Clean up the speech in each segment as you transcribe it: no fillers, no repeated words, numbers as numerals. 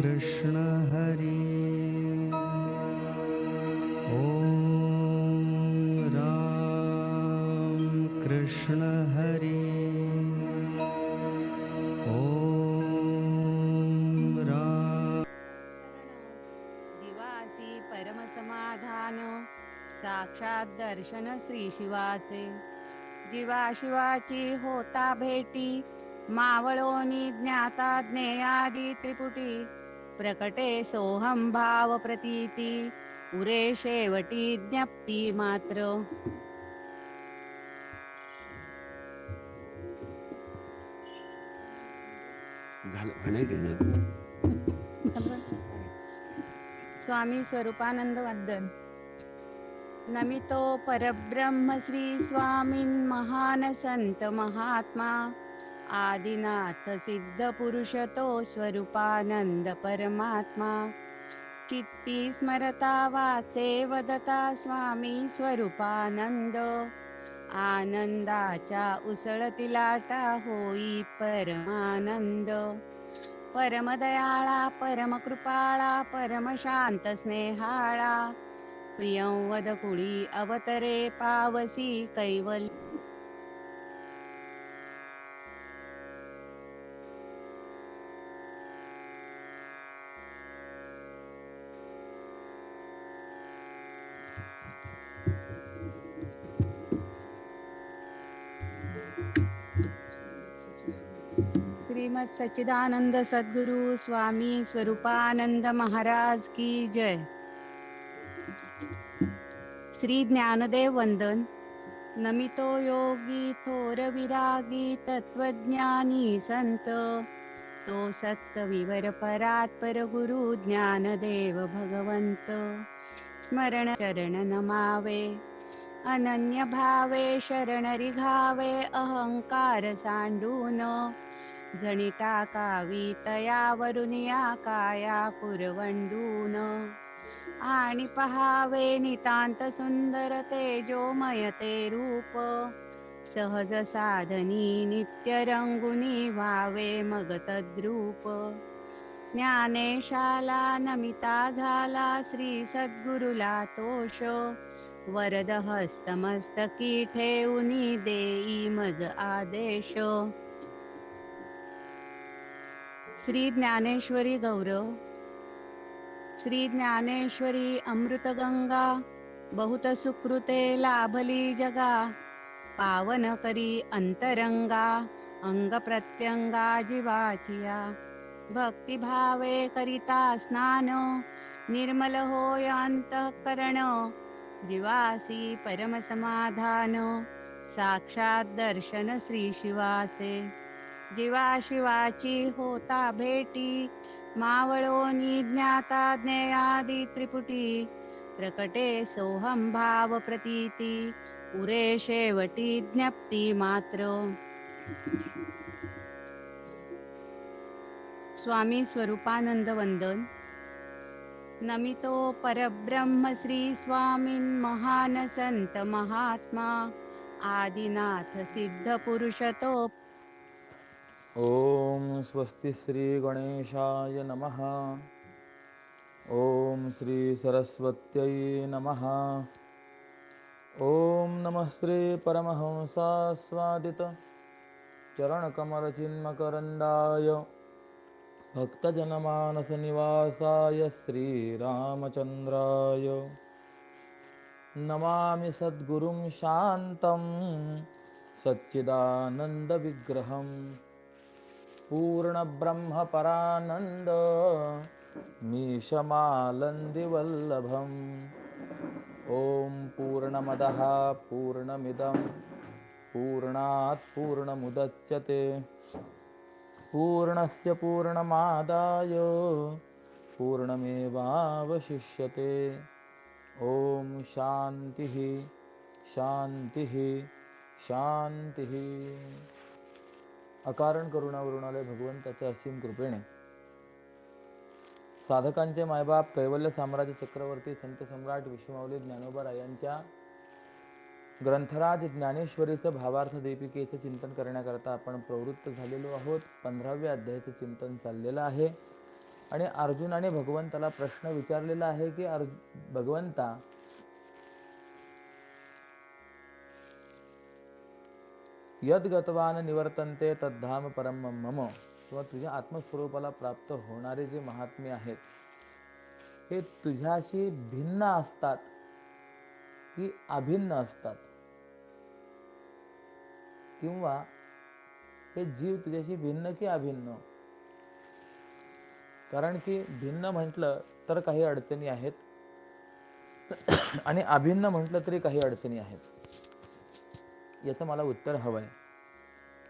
कृष्ण हरि ओम राम कृष्ण हरि ओम राम जीवासी परमसमाधान साक्षात दर्शन श्री शिवाचे जीवा शिवाची होता भेटी मावळोनी ज्ञाता ज्ञेयादी त्रिपुटी प्रकटे सोहम भाव प्रतीती उरे शेवटी ज्ञप्ती मात्र स्वामी स्वरूपानंद वंदन नमितो परब्रह्म श्री स्वामीन महान संत महात्मा आदिनाथ सिद्ध पुरुष तो स्वरूपानंद परमात्मा चित्ती स्मरता वाचे वदता स्वामी स्वरूपानंद आनंदाच्या उसळती लाटा होई परमानंद परमदयाळा परमकृपाळा परमशांत स्नेहाळा प्रियं वद कुळी अवतरे पावसी कैवल्य श्रीमद सच्चिदानंद सद्गुरु स्वामी स्वरूपानंद महाराज की जय। श्री ज्ञानदेव वंदन नमितो योगी थोर विरागी तत्वज्ञानी संत तो सत्कविवर परात्पर गुरु ज्ञानदेव भगवंत स्मरण चरण नमावे अनन्य भावे शरण रिघावे अहंकार सांडून जणी टाकावी तयावरुनिया काया कुरवंडून आणि पहावे नितांत सुंदर तेजोमय ते रूप सहज साधनी नित्य रंगुनी व्हावे मग तद्रूप ज्ञानेशाला नमिता झाला श्री सद्गुरुला तोष वरद हस्तमस्तकी ठेऊनी देई मज आदेश श्री ज्ञानेश्वरी गौरव श्री ज्ञानेश्वरी अमृतगंगा बहुत सुकृते लाभली जगा पावन करी अंतरंगा अंग प्रत्यंगा जीवाचिया भक्तिभावे करिता स्नान निर्मल होय अंतःकरण जीवासी परम समाधान साक्षात दर्शन श्री शिवाचे जीवा शिवाची होता भेटी मावळोनी ज्ञाता ज्ञेयादी त्रिपुटी प्रकटे सोहम भाव प्रतीती उरे शेवटी ज्ञप्ती मात्र स्वामी स्वरूपानंद वंदन नमितो परब्रह्म श्री स्वामीन महान संत महात्मा आदिनाथ सिद्ध पुरुष तो ओम स्वस्ति श्री गणेशाय नमः। ओम श्री सरस्वत्यै नमः। ओम नमः श्री परमहंसास्वादित चरणकमलचिन्मकरन्दाय भक्तजनमानसनिवासाय श्रीरामचन्द्राय नमामि सद्गुरुं शान्तं सच्चिदानन्दविग्रहम् पूर्णब्रह्मपरानन्द मीशमालन्दिवल्लभम् ॐ पूर्णमदः पूर्णमिदं पूर्णात् पूर्णमुदच्यते पूर्णस्य पूर्णमादाय पूर्णमेवावशिष्यते ॐ शान्तिः शान्तिः शान्तिः। अकारण करुणावरुणालय भगवंताच्या असीम कृपेने साधकांचे मायबाप कैवल्य साम्राज्य चक्रवर्ती संत सम्राट विश्वमाऊली ज्ञानोबा यांच्या ग्रंथराज ज्ञानेश्वरीचं भावार्थ दीपिकेचं चिंतन करण्याकरता आपण प्रवृत्त झालेलो आहोत। 15व्या अध्यायाचं चिंतन चाललेलं आहे। आणि अर्जुनाने भगवंताला प्रश्न विचारलेला आहे की भगवंता, यद गतवान निवर्तन्ते तद्धाम परम मम, किंवा तुझ्या आत्मस्वरूपाला प्राप्त होणारे जे महात्मे आहेत हे तुझ्याशी भिन्न असतात की अभिन्न असतात, किंवा हे जीव तुझ्याशी भिन्न की अभिन्न? कारण की भिन्न म्हटलं तर काही अडचणी आहेत आणि अभिन्न म्हटलं तरी काही अडचणी आहेत. याचं मला उत्तर हवं आहे.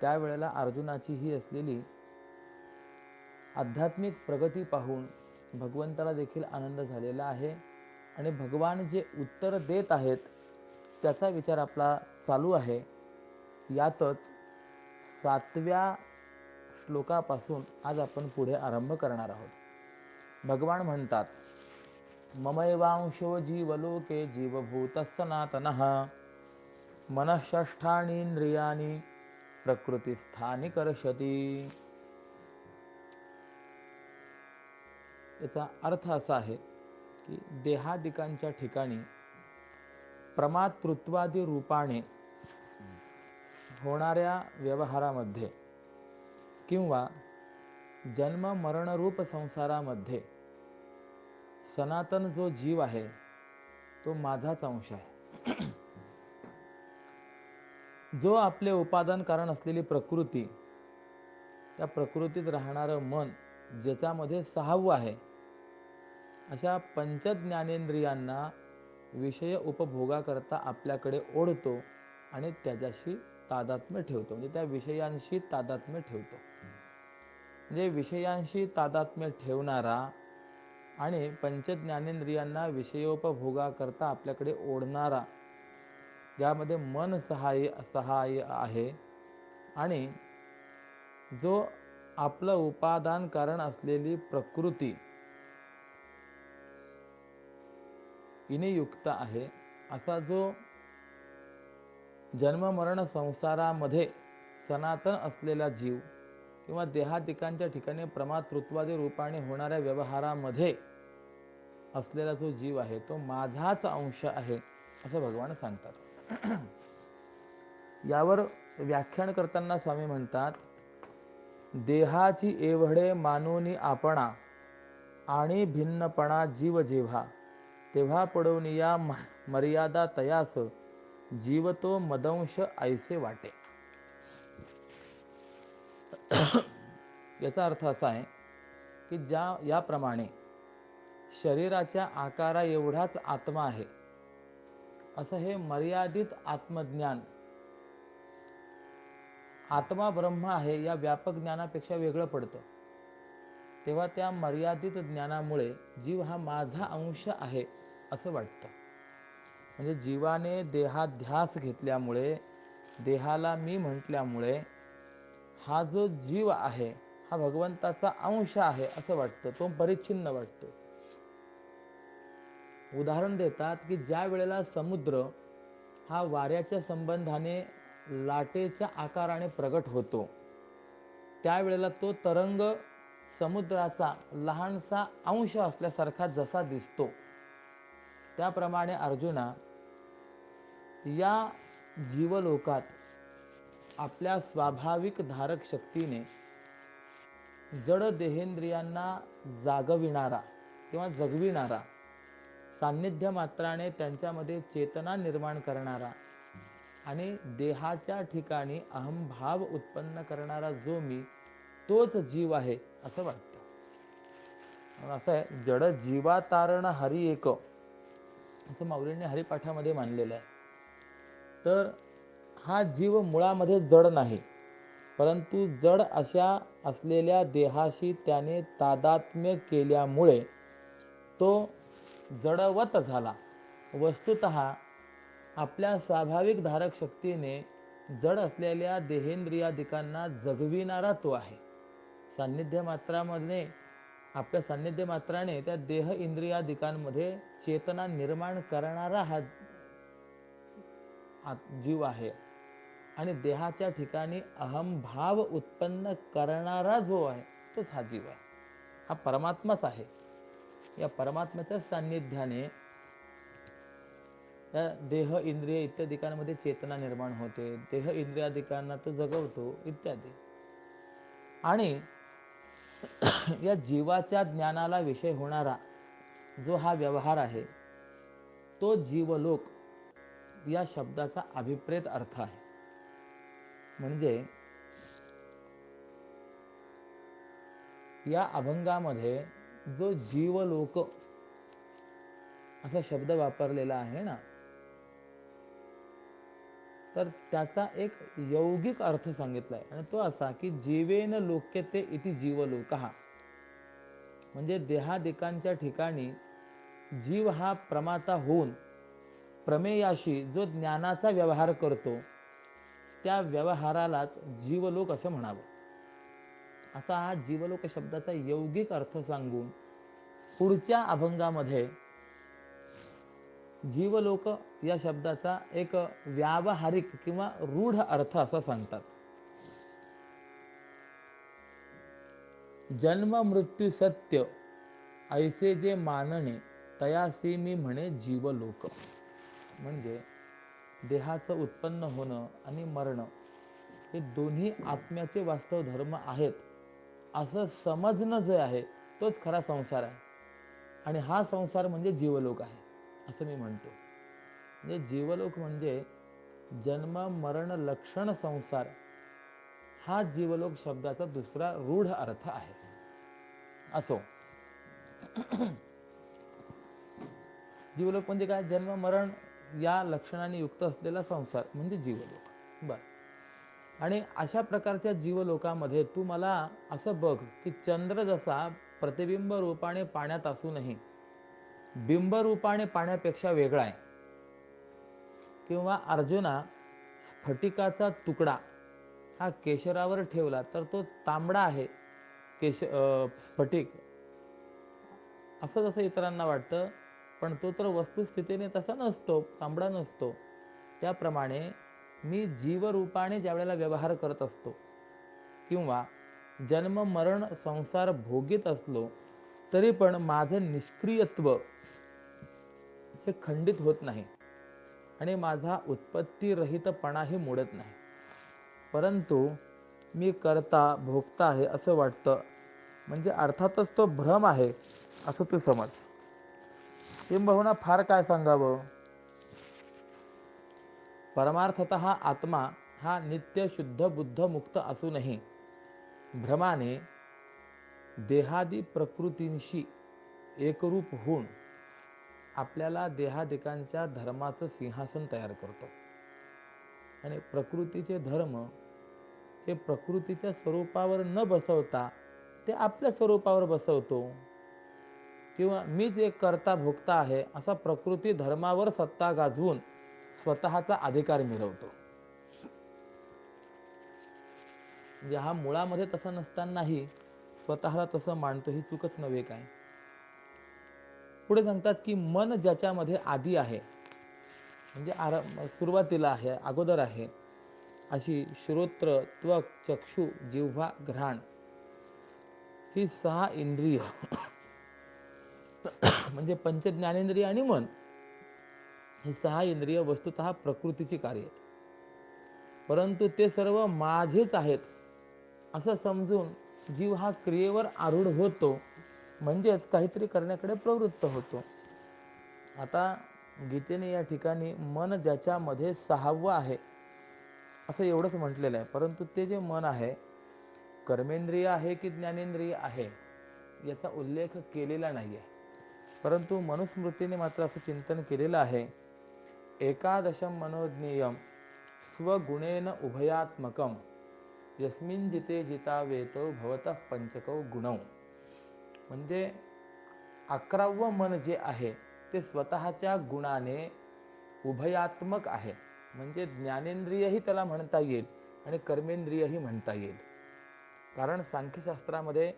त्यावेळेला अर्जुनाची ही असलेली आध्यात्मिक प्रगती पाहून भगवंताला देखील आनंद झालेला आहे आणि भगवान जे उत्तर देत आहेत त्याचा विचार आपला चालू आहे. यातच 7व्या श्लोकापासून आज आपण पुढे आरंभ करणार आहोत. भगवान म्हणतात, ममैवांशो जीवलोके जीवभूतः सनातनः मनःषष्ठानींद्रियाणि प्रकृतिस्थानि कर्षति. याचा अर्थ असा आहे की देहादिकांच्या ठिकाणी प्रमातृत्वादी रूपाने होणाऱ्या व्यवहारामध्ये किंवा जन्म मरणरूप संसारामध्ये सनातन जो जीव आहे तो माझाच अंश आहे. जो आपले उपादान कारण असलेली प्रकृती, त्या प्रकृतीत राहणारं मन ज्याच्यामध्ये 6वं आहे, अशा पंचज्ञानेंद्रियांना विषय उपभोगाकरता आपल्याकडे ओढतो आणि त्याच्याशी तादात्म्य ठेवतो, म्हणजे त्या विषयांशी तादात्म्य ठेवतो. म्हणजे विषयांशी तादात्म्य ठेवणारा आणि पंचज्ञानेंद्रियांना विषयोपभोगाकरता आपल्याकडे ओढणारा, ज्यामध्ये मन सहाय्य आहे, आणि जो आपलं उपादान कारण असलेली प्रकृती इने युक्त आहे, असा जो जन्म मरण संसारामध्ये सनातन असलेला जीव किंवा देहादिकांच्या ठिकाणी प्रमातृत्वादी रूपाने होणाऱ्या व्यवहारामध्ये असलेला जो जीव आहे तो माझाच अंश आहे असं भगवान सांगतात. यावर व्याख्यान करताना स्वामी म्हणतात, देहाची एवढे मानोनी आपणा आणि भिन्नपणा जीव जेव्हा, तेव्हा पडून या मर्यादा तयास जीव तो मदंश ऐसे वाटे. याचा अर्थ असा आहे की याप्रमाणे शरीराच्या आकारा एवढाच आत्मा आहे, असं हे मर्यादित आत्मज्ञान आत्मा ब्रह्म आहे या व्यापक ज्ञानापेक्षा वेगळं पडतं. तेव्हा त्या मर्यादित ज्ञानामुळे जीव हा माझा अंश आहे असं वाटतं. म्हणजे जीवाने देहाध्यास घेतल्यामुळे, देहाला मी म्हटल्यामुळे हा जो जीव आहे हा भगवंताचा अंश आहे असं वाटतं, तो परिच्छिन्न वाटतो. उदाहरण देतात की ज्या वेळेला समुद्र हा वाऱ्याच्या संबंधाने लाटेच्या आकाराने प्रगट होतो, त्यावेळेला तो तरंग समुद्राचा लहानसा अंश असल्यासारखा जसा दिसतो, त्याप्रमाणे अर्जुना, या जीवलोकात आपल्या स्वाभाविक धारक शक्तीने जड देहेंद्रियांना जागविणारा किंवा जगविणारा, सान्निध्य मात्राने त्यांच्यामध्ये चेतना निर्माण करणारा आणि देहाच्या ठिकाणी अहंभाव उत्पन्न करणारा जो मी, तोच जीव आहे असं वाटतं. असं आहे, जड जीवातारण हरी एक, असं माऊलींनी हरिपाठामध्ये मानलेलं आहे. तर हा जीव मुळामध्ये जड नाही, परंतु जड अशा असलेल्या देहाशी त्याने तादात्म्य केल्यामुळे तो जडवत झाला. वस्तुतः आपल्या स्वाभाविक धारक शक्तीने जड असलेल्या देहेंद्रियादिकांना जगविणारा तो आहे. सान्निध्य मात्रामध्ये, आपल्या सान्निध्य मात्राने त्या देह इंद्रियादिकांमध्ये चेतना निर्माण करणारा हा जीव आहे, आणि देहाच्या ठिकाणी अहंभाव उत्पन्न करणारा जो आहे तोच हा जीव आहे. हा परमात्माच आहे. या परमात्म्याच्या सान्निध्याने त्या देह इंद्रिय इत्यादिकांमध्ये चेतना निर्माण होते, देह इंद्रियादिकांना तो जगवतो इत्यादी. आणि या जीवाच्या ज्ञानाला विषय होणारा जो हा व्यवहार आहे तो जीवलोक या शब्दाचा अभिप्रेत अर्थ आहे. म्हणजे या अभंगामध्ये जो जीवलोक असा शब्द वापरलेला आहे ना, तर त्याचा एक यौगिक अर्थ सांगितलाय आणि तो असा की जीवेन लोक्यते इति जीवलोकः. म्हणजे देहादिकांच्या ठिकाणी जीव हा प्रमाता होऊन प्रमेयाशी जो ज्ञानाचा व्यवहार करतो त्या व्यवहारालाच जीवलोक असं म्हणावं. असा हा जीवलोक शब्दाचा यौगिक अर्थ सांगून पुढच्या अभंगामध्ये जीवलोक या शब्दाचा एक व्यावहारिक किंवा रूढ अर्थ असा सांगतात. जन्म मृत्यू सत्य ऐसे जे मानणे तयासी मी म्हणे जीवलोक. म्हणजे देहाचं उत्पन्न होणं आणि मरणं हे दोन्ही आत्म्याचे वास्तव धर्म आहेत असं समजणं जे आहे तोच खरा संसार आहे. आणि हा संसार म्हणजे जीवलोक आहे असं मी म्हणतो. म्हणजे जीवलोक म्हणजे जन्म मरण लक्षण संसार हा जीवलोक शब्दाचा दुसरा रूढ अर्थ आहे. असो, जीवलोक म्हणजे काय? जन्म मरण या लक्षणाने युक्त असलेला संसार म्हणजे जीवलोक. बर, आणि अशा प्रकारच्या जीवलोकामध्ये तू मला असं बघ की चंद्र जसा प्रतिबिंब रूपाने पाण्यात असूनही बिंब रूपाने पाण्यापेक्षा वेगळा आहे, किंवा अर्जुना स्फटिकाचा तुकडा हा केशरावर ठेवला तर तो तांबडा आहे स्फटिक असं जसं इतरांना वाटतं, पण तो तर वस्तुस्थितीने तसा नसतो, तांबडा नसतो. त्याप्रमाणे मी जीवरूपाने ज्या वेळेला व्यवहार करत असतो किंवा जन्म मरण संसार भोगीत असलो तरी पण माझं निष्क्रियत्व हे खंडित होत नाही आणि माझा उत्पत्तीरहितपणाही मोडत नाही, परंतु मी करता भोगता आहे असं वाटतं. म्हणजे अर्थातच तो भ्रम आहे असं तू समज. किंबहुना फार काय सांगावं, परमार्थतः आत्मा हा नित्य शुद्ध बुद्ध मुक्त असूनही भ्रमाने देहादी प्रकृतींशी एकरूप होऊन आपल्याला देहादिकांच्या धर्माचं सिंहासन तयार करतो. आणि प्रकृतीचे धर्म हे प्रकृतीच्या स्वरूपावर न बसवता ते आपल्या स्वरूपावर बसवतो, किंवा मीच एक करता भोगता आहे असा प्रकृती धर्मावर सत्ता गाजवून स्वतःचा अधिकार मिळवतो. म्हणजे हा मुळामध्ये तसं नसतानाही स्वतःला तसं मानतो, ही चूकच नव्हे काय. पुढे सांगतात की मन ज्याच्यामध्ये आधी आहे, म्हणजे सुरुवातीला आहे, अगोदर आहे, अशी श्रोत्र त्वक चक्षु जिव्हा घ्राण ही 6 इंद्रिय म्हणजे पंच ज्ञानेंद्रिय आणि मन, ही 6 इंद्रिय वस्तुतः प्रकृतीची कार्य आहेत, परंतु ते सर्व माझेच आहेत असं समजून जीव हा क्रियेवर आरूढ होतो, म्हणजेच काहीतरी करण्याकडे प्रवृत्त होतो. आता गीतेने या ठिकाणी मन ज्याच्यामध्ये 6वं आहे असं एवढंच म्हटलेलं आहे, परंतु ते जे मन आहे कर्मेंद्रिय आहे की ज्ञानेंद्रिय आहे याचा उल्लेख केलेला नाही आहे. परंतु मनुस्मृतीने मात्र असं चिंतन केलेलं आहे, एकादशम मनोज्ञेयम स्वगुणेन उभयात्मकम यस्मिन् जिते जितावेतो भवतः पंचकौ गुणौ. म्हणजे 11वं मन जे आहे ते स्वतःच्या गुणाने उभयात्मक आहे, म्हणजे ज्ञानेंद्रियही त्याला म्हणता येईल आणि कर्मेंद्रियही म्हणता येईल. कारण सांख्यशास्त्रामध्ये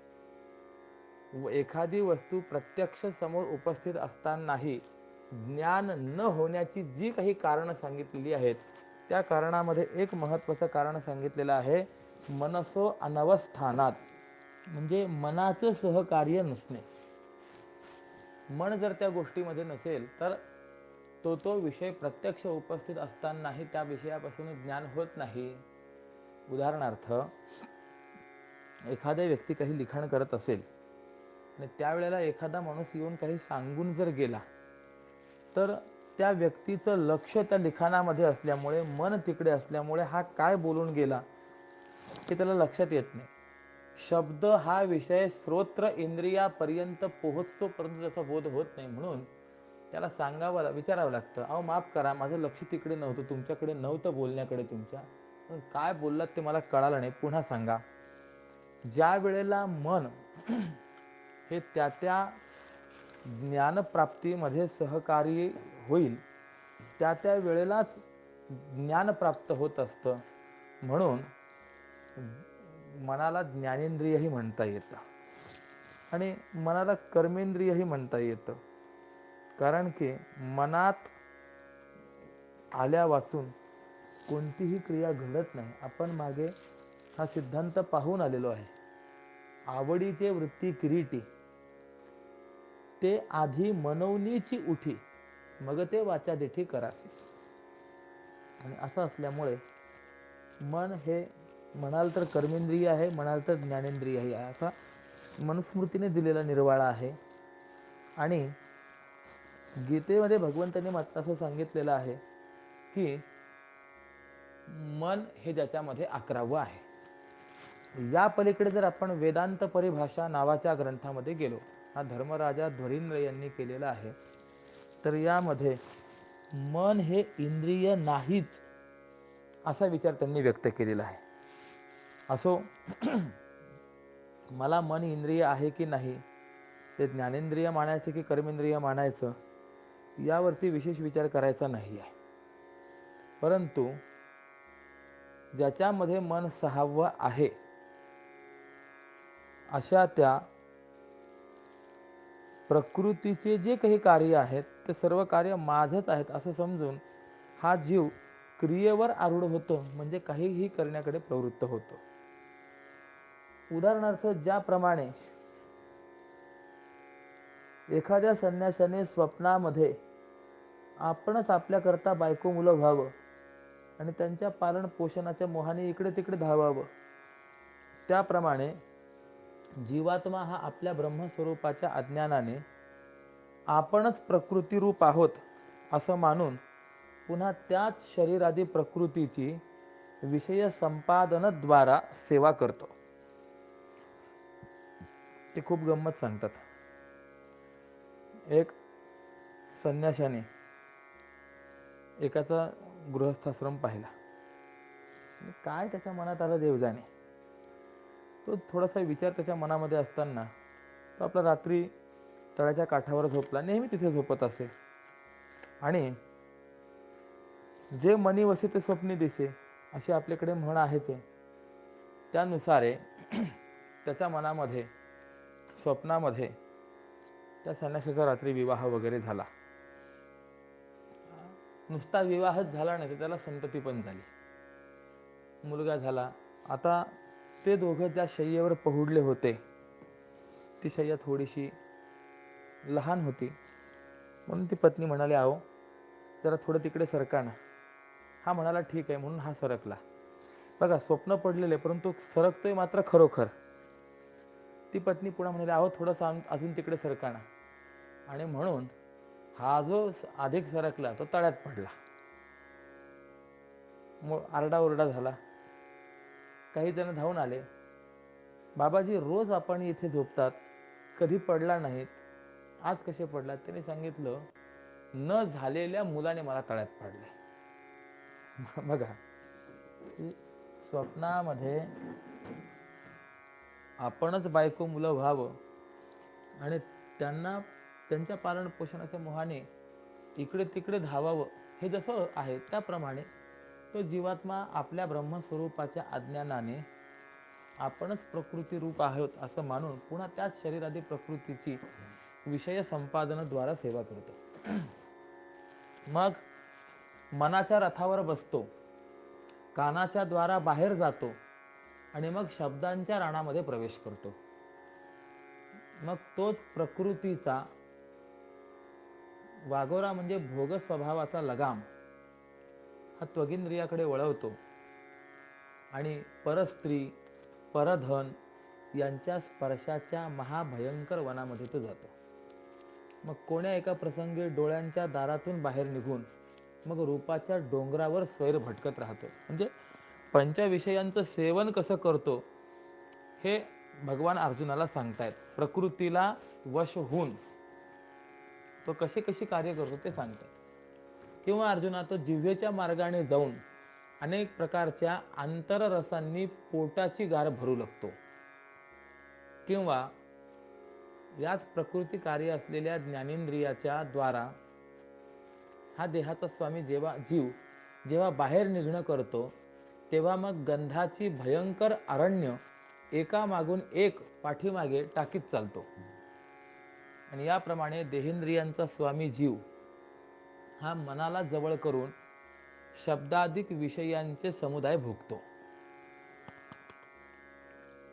एखादी वस्तू प्रत्यक्ष समोर उपस्थित असतानाही ज्ञान न होण्याची जी काही कारणं सांगितलेली आहेत त्या कारणामध्ये एक महत्त्वाचं कारण सांगितलेलं आहे, मनसो अनवस्थानात. म्हणजे मनाचं सहकार्य नसणे. मन जर त्या गोष्टीमध्ये नसेल तर तो विषय प्रत्यक्ष उपस्थित असतानाही त्या विषयापासून ज्ञान होत नाही. उदाहरणार्थ, एखाद्या व्यक्ती काही लिखाण करत असेल आणि त्यावेळेला एखादा माणूस येऊन काही सांगून जर गेला तर त्या व्यक्तीचं लक्ष त्या लिखाणामध्ये असल्यामुळे, मन तिकडे असल्यामुळे हा काय बोलून गेला हे त्याला लक्षात येत नाही. शब्द हा विषय श्रोत्र इंद्रियापर्यंत पोहोचतो परंतु त्याचा बोध होत नाही. म्हणून त्याला सांगावं, विचारावं लागतं, अहो माफ करा, माझं लक्ष तिकडे नव्हतं, तुमच्याकडे नव्हतं बोलण्याकडे तुमच्या, पण काय बोललात ते मला कळालं नाही, पुन्हा सांगा. ज्या वेळेला मन हे त्या ज्ञानप्राप्तीमध्ये सहकारी होईल त्या वेळेलाच ज्ञान प्राप्त होत असतं. म्हणून मनाला ज्ञानेंद्रियही म्हणता येतं आणि मनाला कर्मेंद्रियही म्हणता येतं. कारण की मनात आल्या वाचून कोणतीही क्रिया घडत नाही. आपण मागे हा सिद्धांत पाहून आलेलो आहे. आवडीचे वृत्ती किरीटी, ते आधी मनवनीची उठी, मग ते वाचा देठी करासी. आणि असं असल्यामुळे मन हे म्हणाल तर कर्मेंद्रिय आहे, म्हणाल तर ज्ञानेंद्रियही आहे, असा मनुस्मृतीने दिलेला निर्वाळा आहे. आणि गीतेमध्ये भगवंतांनी मात्र असं सांगितलेलं आहे की मन हे ज्याच्यामध्ये 11वं आहे. या पलीकडे जर आपण वेदांत परिभाषा नावाच्या ग्रंथामध्ये गेलो, हा धर्मराजा ध्वरींद्र यांनी केलेला आहे, तर यामध्ये मन हे इंद्रिय नाहीच असा विचार त्यांनी व्यक्त केलेला आहे. असो, मला मन इंद्रिय आहे की नाही, ते ज्ञानेंद्रिय मानायचं की कर्मेंद्रिय मानायचं, यावरती विशेष विचार करायचा नाही आहे. परंतु ज्याच्यामध्ये मन 6वं आहे अशा त्या प्रकृतीचे जे काही कार्य आहेत ते सर्व कार्य माझंच आहेत असं समजून हा जीव क्रियेवर आरूढ होतो, म्हणजे काहीही करण्याकडे प्रवृत्त होतो. उदाहरणार्थ, ज्याप्रमाणे एखाद्या संन्याशाने स्वप्नामध्ये आपणच आपल्याकरता बायको मुलं व्हावं आणि त्यांच्या पालन पोषणाच्या मोहाने इकडे तिकडे धावावं, त्याप्रमाणे जीवात्मा हा आपल्या ब्रह्मस्वरूपाच्या अज्ञानाने आपणच प्रकृतीरूप आहोत असं मानून पुन्हा त्याच शरीरादी प्रकृतीची विषय संपादनाद्वारा सेवा करतो. ते खूप गंमत सांगतात. एक संन्याशाने एकाचा गृहस्थाश्रम पाहिला. काय त्याच्या मनात आलं देव जाणे. तोच थोडासा विचार त्याच्या मनामध्ये असताना तो आपला रात्री तळ्याच्या काठावर झोपला. नेहमी तिथे झोपत असे आणि जे मनी वसे ते स्वप्नी दिसे अशी आपल्याकडे म्हण आहेच आहे. त्यानुसार त्याच्या मनामध्ये स्वप्नामध्ये त्या संन्यासाचा रात्री विवाह वगैरे झाला. नुसता विवाहच झाला नाही तर त्याला संतती पण झाली, मुलगा झाला. आता ते दोघं ज्या शय्येवर पहुडले होते ती शय्या थोडीशी लहान होती, म्हणून ती पत्नी म्हणाली, आहो जरा थोडं तिकडे सरका ना. हा म्हणाला ठीक आहे, म्हणून हा सरकला. बघा, स्वप्न पडलेले परंतु सरकतोय मात्र खरोखर. ती पत्नी पुन्हा म्हणाली, आहो थोडंसं अजून तिकडे सरका ना. आणि म्हणून हा जो अधिक सरकला तो तळ्यात पडला. आरडाओरडा झाला. काही जण धावून आले, बाबाजी रोज आपण इथे झोपतात, कधी पडला नाहीत, आज कसे पडलात? त्याने सांगितलं, न झालेल्या मुलाने मला तळ्यात पाडले. बघा, स्वप्नामध्ये आपणच बायको मुलं व्हावं आणि त्यांना त्यांच्या पालन पोषणाच्या मोहाने इकडे तिकडे धावावं, हे जसं आहे त्याप्रमाणे तो जीवात्मा आपल्या ब्रह्मस्वरूपाच्या अज्ञानाने आपणच प्रकृती रूप आहोत असं मानून पुन्हा त्याच शरीरादी प्रकृतीची विषय संपादनाद्वारा सेवा करतो. मग मनाच्या रथावर बसतो, कानाच्या द्वारा बाहेर जातो आणि मग शब्दांच्या राणामध्ये प्रवेश करतो. मग तोच प्रकृतीचा वागोरा म्हणजे भोग स्वभावाचा लगाम हा त्वगिंद्रियाकडे वळवतो आणि परस्त्री परधन यांच्या स्पर्शाच्या महाभयंकर वनामध्ये तो जातो. मग कोण्या एका प्रसंगी डोळ्यांच्या दारातून बाहेर निघून मग रूपाच्या डोंगरावर स्वैर भटकत राहतो. म्हणजे पंचविषयांचं सेवन कसं करतो हे भगवान अर्जुनाला सांगतायत. प्रकृतीला वश होऊन तो कशी कशी कार्य करतो ते सांगतायत. किंवा अर्जुना तो जिव्हेच्या मार्गाने जाऊन अनेक प्रकारच्या आंतररसांनी पोटाची गार भरू लागतो. किंवा याच प्रकृती कार्य असलेल्या ज्ञानेंद्रियाच्या द्वारा हा देहाचा स्वामी जेव्हा बाहेर निघणं करतो तेव्हा मग गंधाची भयंकर अरण्य एका मागून एक पाठीमागे टाकीत चालतो. आणि याप्रमाणे देहेंद्रियांचा स्वामी जीव हा मनाला जवळ करून शब्दाधिक विषयांचे समुदाय भोगतो.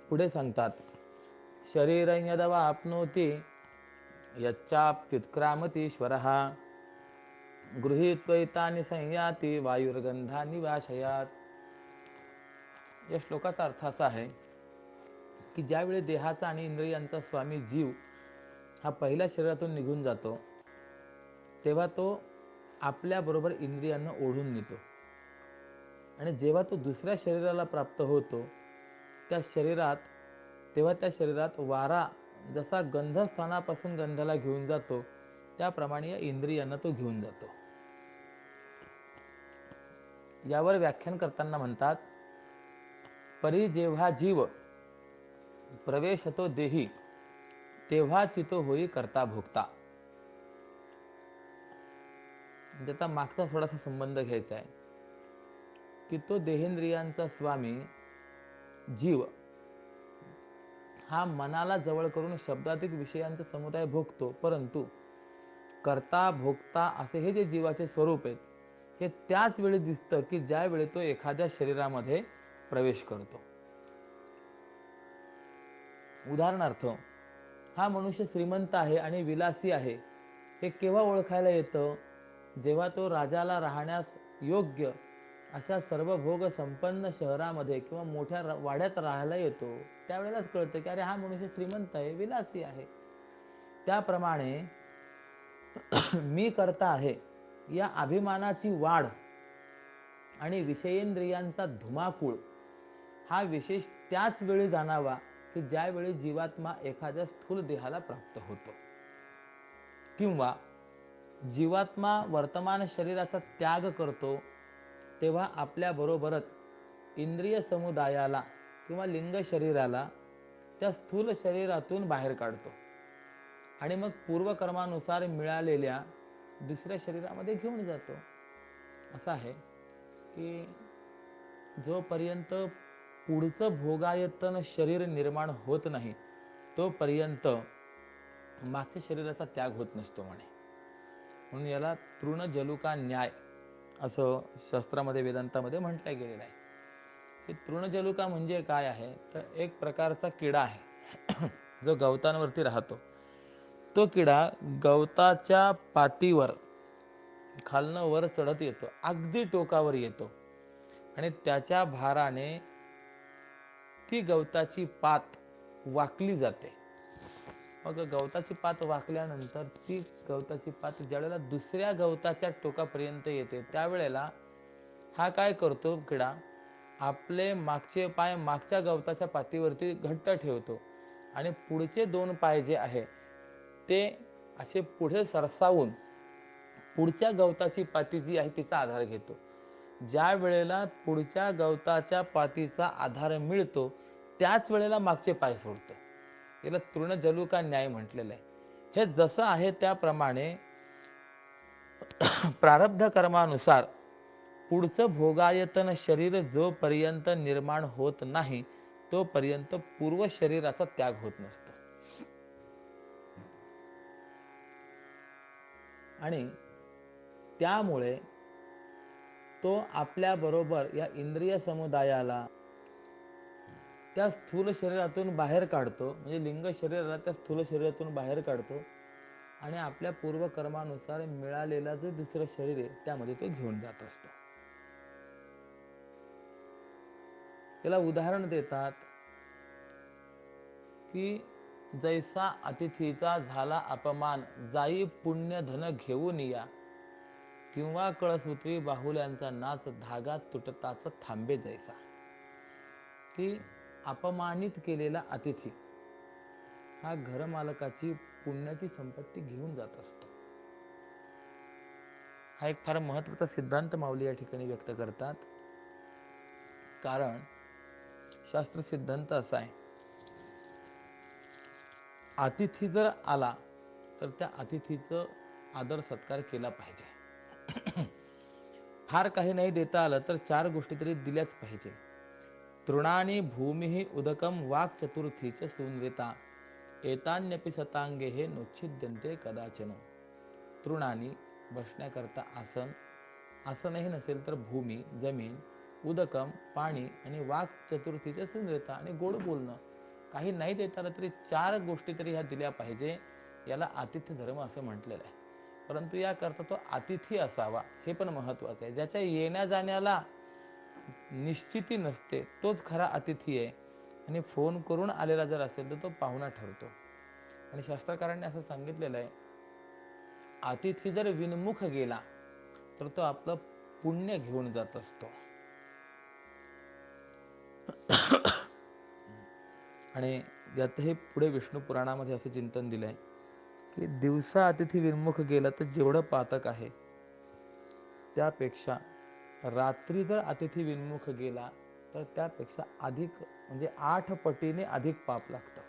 पुढे सांगतात, शरीरं यदवाप्नोति यच्चाप्युत्क्रामतीश्वरः गृहीत्वैतानि संयाति वायुर्गंधानि वाशयात. या श्लोकाचा अर्थ असा आहे की ज्यावेळी देहाचा आणि इंद्रियांचा स्वामी जीव हा पहिल्या शरीरातून निघून जातो तेव्हा तो आपल्याबरोबर इंद्रियांना ओढून नेतो. आणि जेव्हा तो दुसऱ्या शरीराला प्राप्त होतो तेव्हा त्या शरीरात वारा जसा गंधस्थानापासून गंधाला घेऊन जातो त्याप्रमाणे या इंद्रियांना तो घेऊन जातो. यावर व्याख्यान करताना म्हणतात, परी जेव्हा जीव प्रवेशतो देही तेव्हा चितो होई करता भोगता. म्हणजे आता मागचा थोडासा संबंध घ्यायचा आहे की तो देहेंद्रियांचा स्वामी जीव हा मनाला जवळ करून शब्दाधिक विषयांचा समुदाय भोगतो, परंतु करता भोगता असे हे जे जीवाचे स्वरूप आहेत हे त्याच वेळी दिसतं की ज्या वेळी तो एखाद्या शरीरामध्ये प्रवेश करतो. उदाहरणार्थ, हा मनुष्य श्रीमंत आहे आणि विलासी आहे हे केव्हा ओळखायला येतं? जेव्हा तो राजाला राहण्यास योग्य अशा सर्व भोग संपन्न शहरामध्ये किंवा मोठ्या वाड्यात राहायला येतो त्यावेळेलाच कळतं की अरे हा मनुष्य श्रीमंत आहे, विलासी आहे. त्याप्रमाणे मी करता आहे या अभिमानाची वाढ आणि विषयेंद्रियांचा धुमाकूळ हा विशेष त्याच वेळी जाणावा की ज्यावेळी जीवात्मा एखाद्या स्थूल देहाला प्राप्त होतो. किंवा जीवात्मा वर्तमान शरीराचा त्याग करतो तेव्हा आपल्याबरोबरच इंद्रिय समुदायाला किंवा लिंग शरीराला त्या स्थूल शरीरातून बाहेर काढतो आणि मग पूर्वकर्मानुसार मिळालेल्या दुसऱ्या शरीरामध्ये घेऊन जातो. असं आहे की जोपर्यंत पुढचं भोगायतन शरीर निर्माण होत नाही तोपर्यंत मागच्या शरीराचा त्याग होत नसतो म्हणे. म्हणून याला तृणजलुका न्याय असं शास्त्रामध्ये वेदांतामध्ये म्हटलं गेलेलं आहे. हे तृणजलुका म्हणजे काय आहे तर एक प्रकारचा किडा आहे जो गवतांवरती राहतो. तो किडा गवताच्या पातीवर खालनं वर चढत येतो, अगदी टोकावर येतो आणि त्याच्या भाराने ती गवताची पात वाकली जाते. मग गवताची पात वाकल्यानंतर ती गवताची पात ज्यावेळेला दुसऱ्या गवताच्या टोकापर्यंत येते त्यावेळेला हा काय करतो किडा, आपले मागचे पाय मागच्या गवताच्या पातीवरती घट्ट ठेवतो आणि पुढचे दोन पाय जे आहे ते असे पुढे सरसावून पुढच्या गवताची पाती जी आहे तिचा आधार घेतो. ज्या वेळेला पुढच्या गवताच्या पातीचा आधार मिळतो त्याच वेळेला मागचे पाय सोडतो. याला तृणजलुका न्याय म्हटलेलं आहे. हे जसं आहे त्याप्रमाणे प्रारब्ध कर्मानुसार पुढचं भोगायतन शरीर जोपर्यंत निर्माण होत नाही तोपर्यंत पूर्व शरीराचा त्याग होत नसतो. आणि त्यामुळे तो आपल्या बरोबर या इंद्रिय समुदायाला त्या स्थूल शरीरातून बाहेर काढतो, म्हणजे लिंग शरीराला त्या स्थूल शरीरातून बाहेर काढतो आणि आपल्या पूर्वकर्मानुसार मिळालेला जे दुसरं शरीर आहे त्यामध्ये तो घेऊन जात असतो. त्याला उदाहरण देतात की जैसा अतिथीचा झाला अपमान, जाई पुण्य धन घेऊन या, किंवा कळसूत्री बाहुल्यांचा नाच, धागा तुटताच थांबे जैसा. की अपमानित केलेला अतिथी हा घरमालकाची पुण्याची संपत्ती घेऊन जात असतो. हा एक फार महत्वाचा सिद्धांत माऊली या ठिकाणी व्यक्त करतात. कारण शास्त्र सिद्धांत असा आहे, अतिथी जर आला तर त्या अतिथीचं आदर सत्कार केला पाहिजे. फार काही नाही देता आलं तर 4 गोष्टी तरी दिल्याच पाहिजे. तृणानी भूमी उदकम वाक् चतुर्थीच सुनृता, एतान्यपि सतांगे हे नोच्छिद्यन्ते कदाचन. तृणानी बसण्याकरता आसन, आसनही नसेल तर भूमी जमीन, उदकम पाणी, आणि वाक् चतुर्थीचे सुंदरता आणि गोड बोलणं. काही नाही देता आलं तरी 4 गोष्टी तरी ह्या दिल्या पाहिजे. याला आतिथ्य धर्म असं म्हटलेलं आहे. परंतु याकरता तो अतिथी असावा हे पण महत्वाचं आहे. ज्याच्या येण्या जाण्याला निश्चिती नसते तोच खरा अतिथी आहे. आणि फोन करून आलेला जर असेल तर तो पाहुणा ठरतो. आणि शास्त्रकारांनी असं सांगितलेलं आहे, अतिथी जर विनमुख गेला तर तो आपलं पुण्य घेऊन जात असतो. आणि यातही पुढे विष्णू पुराणामध्ये असं चिंतन दिलंय की दिवसा अतिथी विनमुख गेला तर जेवढं पातक आहे त्यापेक्षा रात्री जर अतिथी विनमुख गेला तर त्यापेक्षा अधिक, म्हणजे 8 पटीने अधिक पाप लागतं.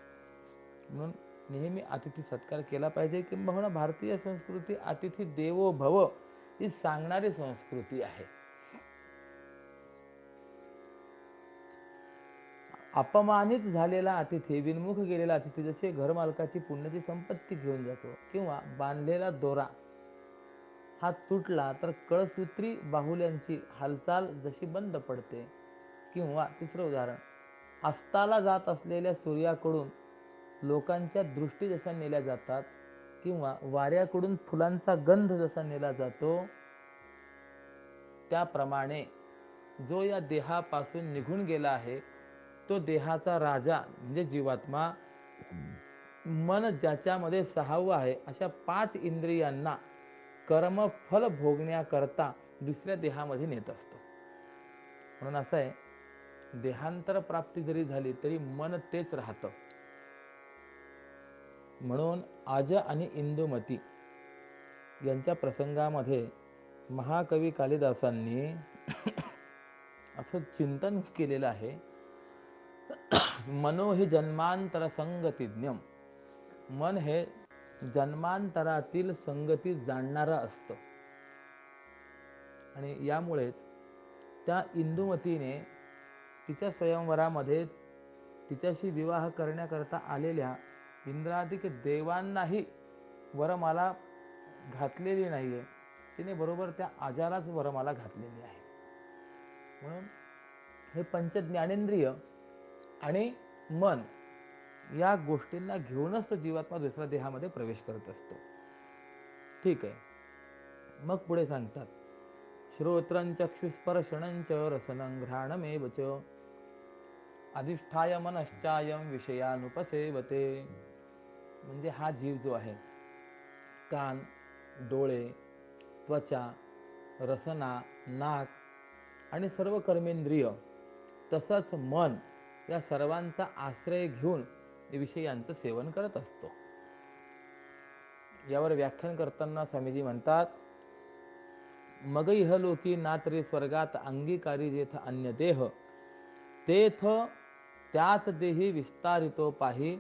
म्हणून नेहमी अतिथी सत्कार केला पाहिजे. किंबहुना भारतीय संस्कृती अतिथी देवो भव ही सांगणारी संस्कृती आहे. अपमानित झालेला अतिथी, विनमुख गेलेला अतिथी जसे घरमालकाची पुण्याची संपत्ती घेऊन जातो, किंवा बांधलेला दोरा हा तुटला तर कळसूत्री बाहुल्यांची हालचाल जशी बंद पडते, किंवा तिसरं उदाहरण, अस्ताला जात असलेल्या सूर्याकडून लोकांच्या दृष्टी जशा नेल्या जातात, किंवा वाऱ्याकडून फुलांचा गंध जसा नेला जातो, त्याप्रमाणे जो या देहापासून निघून गेला आहे तो देहाचा राजा म्हणजे जीवात्मा, मन ज्याच्यामध्ये 6वं आहे, अशा 5 इंद्रियांना कर्मफल भोगण्याकरता दुसऱ्या देहामध्ये नेत असतो. म्हणून असं आहे, देहांतर प्राप्ती जरी झाली तरी मन तेच राहतं. म्हणून आज आणि इंदुमती यांच्या प्रसंगामध्ये महाकवी कालिदासांनी असं चिंतन केलेलं आहे, मनो हि जन्मांतर संगतिज्ञम. मन हे जन्मांतरातील संगती जाणणारं असतं. आणि यामुळेच त्या इंदुमतीने तिच्या स्वयंवरामध्ये तिच्याशी विवाह करण्याकरता आलेल्या इंद्रादिक देवांनाही वरमाला घातलेली नाहीये. तिने बरोबर त्या आजालाच वरमाला घातलेली आहे. म्हणून हे पंच ज्ञानेंद्रिय आणि मन या गोष्टींना घेऊनच तो जीवात्मा दुसऱ्या देहामध्ये प्रवेश करत असतो. ठीक आहे. मग पुढे सांगतात, श्रोत्रं चक्षुस्पर्शनं च रसनं घ्राणमेव च, अधिष्ठाय मनश्चायं विषयानुपसेवते. म्हणजे हा जीव जो आहे, कान, डोळे, त्वचा, रसना, नाक आणि सर्व कर्मेंद्रिय तसंच मन या सर्वांचा आश्रय घेऊन विषयांचं सेवन करत असतो. यावर व्याख्यान करताना स्वामीजी म्हणतात, मग इहलोकी नात्री स्वर्गात अंगीकारी जेथ अन्य देह, तेथ त्याच देही विस्तारितो पाही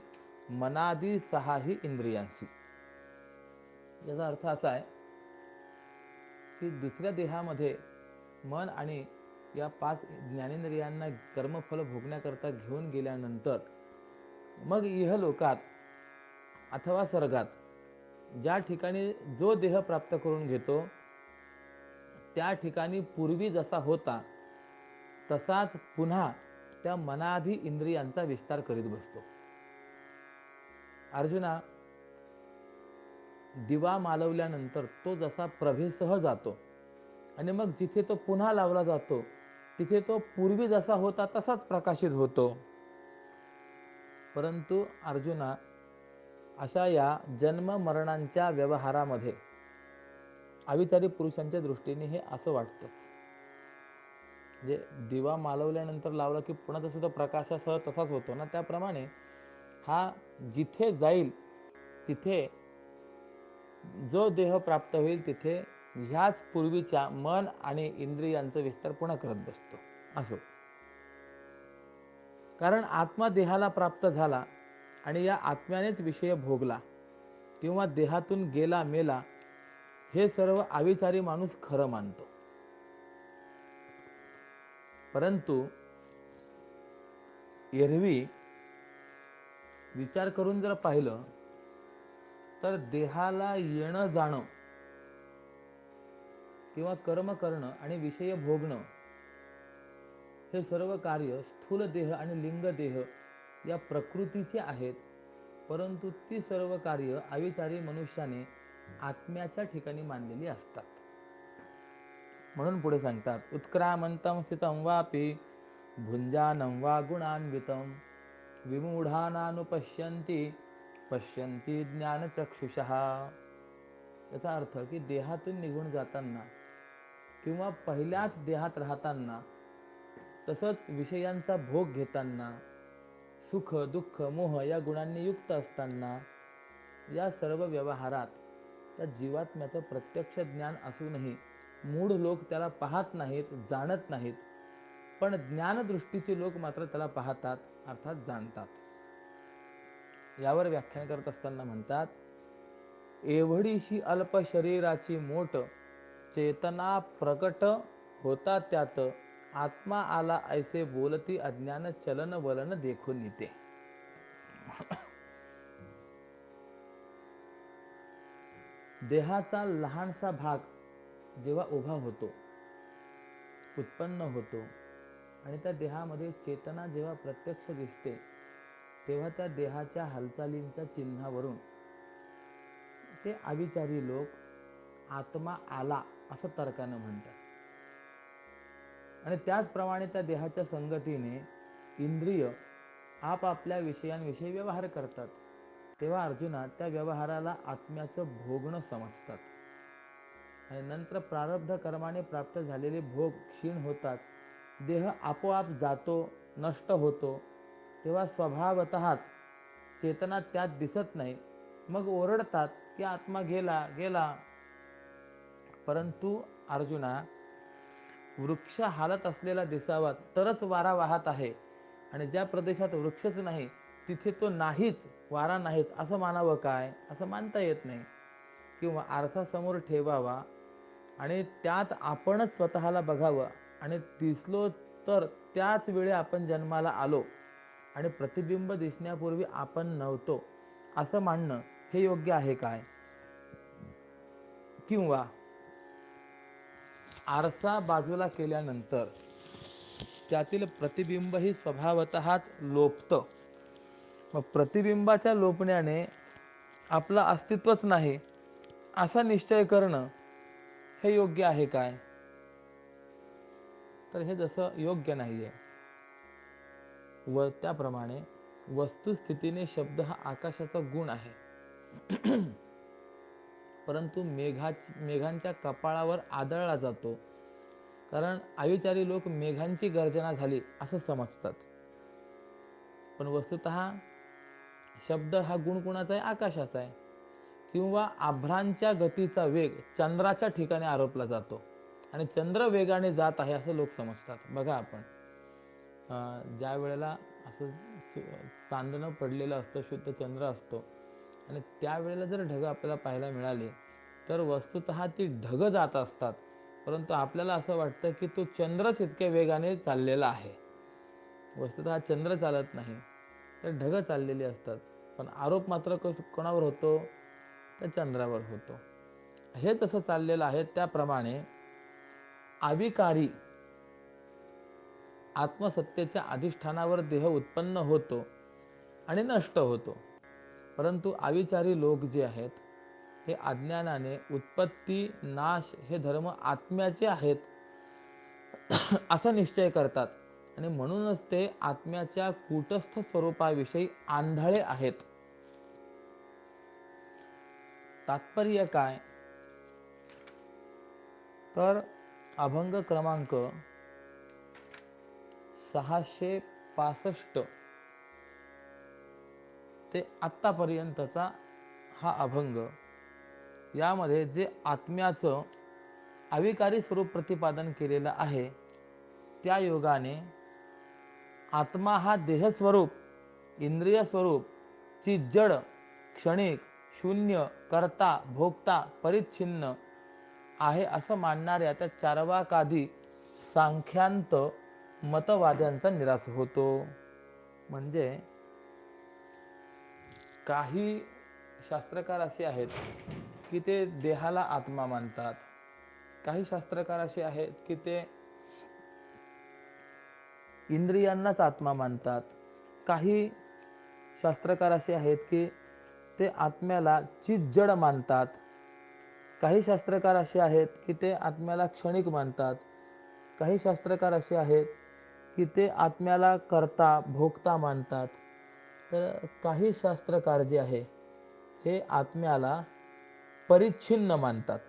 मनादी 6 इंद्रियांशी. याचा अर्थ असा आहे की दुसऱ्या देहामध्ये मन आणि या 5 ज्ञानेंद्रियांना कर्मफल भोगण्याकरता घेऊन गेल्यानंतर मग इहलोकात अथवा स्वर्गात ज्या ठिकाणी जो देह प्राप्त करून घेतो त्या ठिकाणी पूर्वी जसा होता तसाच पुन्हा त्या मनाआधी इंद्रियांचा विस्तार करीत बसतो. अर्जुना, दिवा मालवल्यानंतर तो जसा प्रभेसह जातो आणि मग जिथे तो पुन्हा लावला जातो तिथे तो पूर्वी जसा होता तसाच प्रकाशित होतो. परंतु अर्जुना, अशा या जन्म मरणांच्या व्यवहारामध्ये अविचारी पुरुषांच्या दृष्टीने हे असं वाटतंच. म्हणजे दिवा मालवल्यानंतर लावला की पुन्हा तो सुद्धा प्रकाशासह तसाच होतो ना, त्याप्रमाणे हा जिथे जाईल तिथे जो देह प्राप्त होईल तिथे ह्याच पूर्वीच्या मन आणि इंद्रियांचा विस्तार पुन्हा करत बसतो असो. कारण आत्मा देहाला प्राप्त झाला आणि या आत्म्यानेच विषय भोगला किंवा देहातून गेला मेला हे सर्व अविचारी माणूस खरं मानतो. परंतु एरवी विचार करून जर पाहिलं तर देहाला येणं जाणं किंवा कर्म करणं आणि विषय भोगणं हे सर्व कार्य स्थूल देह आणि लिंग देह या प्रकृतीचे आहेत. परंतु ती सर्व कार्य अविचारी मनुष्याने आत्म्याच्या ठिकाणी मानलेली असतात. म्हणून पुढे सांगतात, उत्क्रामंतम स्थितं वापि भुंजानं वा गुणान्वितं विमूढानानुपश्यन्ति पश्यन्ति ज्ञानचक्षुषः. याचा अर्थ की देहातून निघून जाताना किंवा पहिल्याच देहात राहताना तसंच विषयांचा भोग घेताना सुख दुःख मोह या गुणांनी युक्त असताना या सर्व व्यवहारात त्या जीवात्म्याचं प्रत्यक्ष ज्ञान असूनही मूढ लोक त्याला पाहत नाहीत, जाणत नाहीत. पण ज्ञानदृष्टीचे लोक मात्र त्याला पाहतात, अर्थात जाणतात. यावर व्याख्यान करत असताना म्हणतात, एवढीशी अल्प शरीराची मोठ चेतना प्रकट होता त्यात आत्मा आला ऐसे बोलती अज्ञान चलन वलन देखून येते. देहाचा लहानसा भाग जेव्हा उभा होतो, उत्पन्न होतो आणि त्या देहामध्ये चेतना जेव्हा प्रत्यक्ष दिसते तेव्हा त्या देहाच्या हालचालींच्या चिन्हावरून ते अविचारी लोक आत्मा आला असं तर्कानं म्हणतात. आणि त्याचप्रमाणे त्या देहाच्या संगतीने इंद्रिय आपापल्या विषयांविषयी व्यवहार करतात. तेव्हा अर्जुना, त्या व्यवहाराला आत्म्याचं भोगणं समजतात. आणि नंतर प्रारब्ध कर्माने प्राप्त झालेले भोग क्षीण होतात, देह आपोआप जातो, नष्ट होतो. तेव्हा स्वभावतःच चेतना त्यात दिसत नाही. मग ओरडतात की आत्मा गेला गेला. परंतु अर्जुना, वृक्ष हालत असलेला दिसावा तरच वारा वाहत आहे आणि ज्या प्रदेशात वृक्षच नाही तिथे तो नाहीच, वारा नाहीच असं मानावं काय? असं मानता येत नाही. किंवा आरसा समोर ठेवावा आणि त्यात आपणच स्वतःला बघावं आणि दिसलो तर त्याच वेळी आपण जन्माला आलो आणि प्रतिबिंब दिसण्यापूर्वी आपण नव्हतो असं मानणं हे योग्य आहे काय? किंवा आरसा बाजूला केल्यानंतर त्यातील प्रतिबिंबही स्वभावतःच लोपतं. मग प्रतिबिंबाच्या लोपण्याने आपलं अस्तित्वच नाही असा निश्चय करणं हे योग्य आहे काय? तर हे जसं योग्य नाहीये. व त्याप्रमाणे वस्तुस्थितीने शब्द हा आकाशाचा गुण आहे. परंतु मेघांच्या कपाळावर आदळला जातो. कारण अविचारी लोक मेघांची गर्जना झाली असं समजतात. पण वस्तुतः शब्द हा गुण कुणाचा आहे? आकाशाचा आहे. किंवा आभ्रांच्या गतीचा वेग चंद्राच्या ठिकाणी आरोपला जातो आणि चंद्र वेगाने जात आहे असं लोक समजतात. बघा, आपण ज्या वेळेला असं चांदणं पडलेलं असतं, शुद्ध चंद्र असतो आणि त्यावेळेला जर ढग आपल्याला पाहायला मिळाले तर वस्तुतः ती ढग जात असतात. परंतु आपल्याला असं वाटतं की तो चंद्रच इतक्या वेगाने चाललेला आहे. वस्तुतः चंद्र चालत नाही, तर ढग चाललेली असतात. पण आरोप मात्र कोणावर होतो? त्या चंद्रावर होतो. हे तसं चाललेलं आहे. त्याप्रमाणे अविकारी आत्मसत्तेच्या अधिष्ठानावर देह उत्पन्न होतो आणि नष्ट होतो. परंतु अविचारी लोक जे आहेत हे अज्ञानाने उत्पत्ती नाश हे धर्म आत्म्याचे आहेत असा निश्चय करतात आणि म्हणूनच ते आत्म्याच्या कूटस्थ स्वरूपाविषयी आंधळे आहेत. तात्पर्य काय? तर अभंग क्रमांक 665 ते आत्तापर्यंतचा हा अभंग, यामध्ये जे आत्म्याचं अविकारी स्वरूप प्रतिपादन केलेलं आहे, त्या योगाने आत्मा हा देहस्वरूप, इंद्रिय स्वरूप, चिज्जड, क्षणिक, शून्य, कर्ता, भोक्ता, परिच्छिन्न आहे असं मानणाऱ्या त्या चार्वाकादी सांख्यांत मतवाद्यांचा निराश होतो. म्हणजे काही शास्त्रकार असे आहेत की ते देहाला आत्मा मानतात, काही शास्त्रकार असे आहेत की ते इंद्रियांनाच आत्मा मानतात, काही शास्त्रकार असे आहेत की ते आत्म्याला चिज्जड मानतात, काही शास्त्रकार असे आहेत की ते आत्म्याला क्षणिक मानतात, काही शास्त्रकार असे आहेत की ते आत्म्याला कर्ता भोक्ता मानतात, तर काही शास्त्रकार जे आहे हे आत्म्याला परिच्छिन्न मानतात.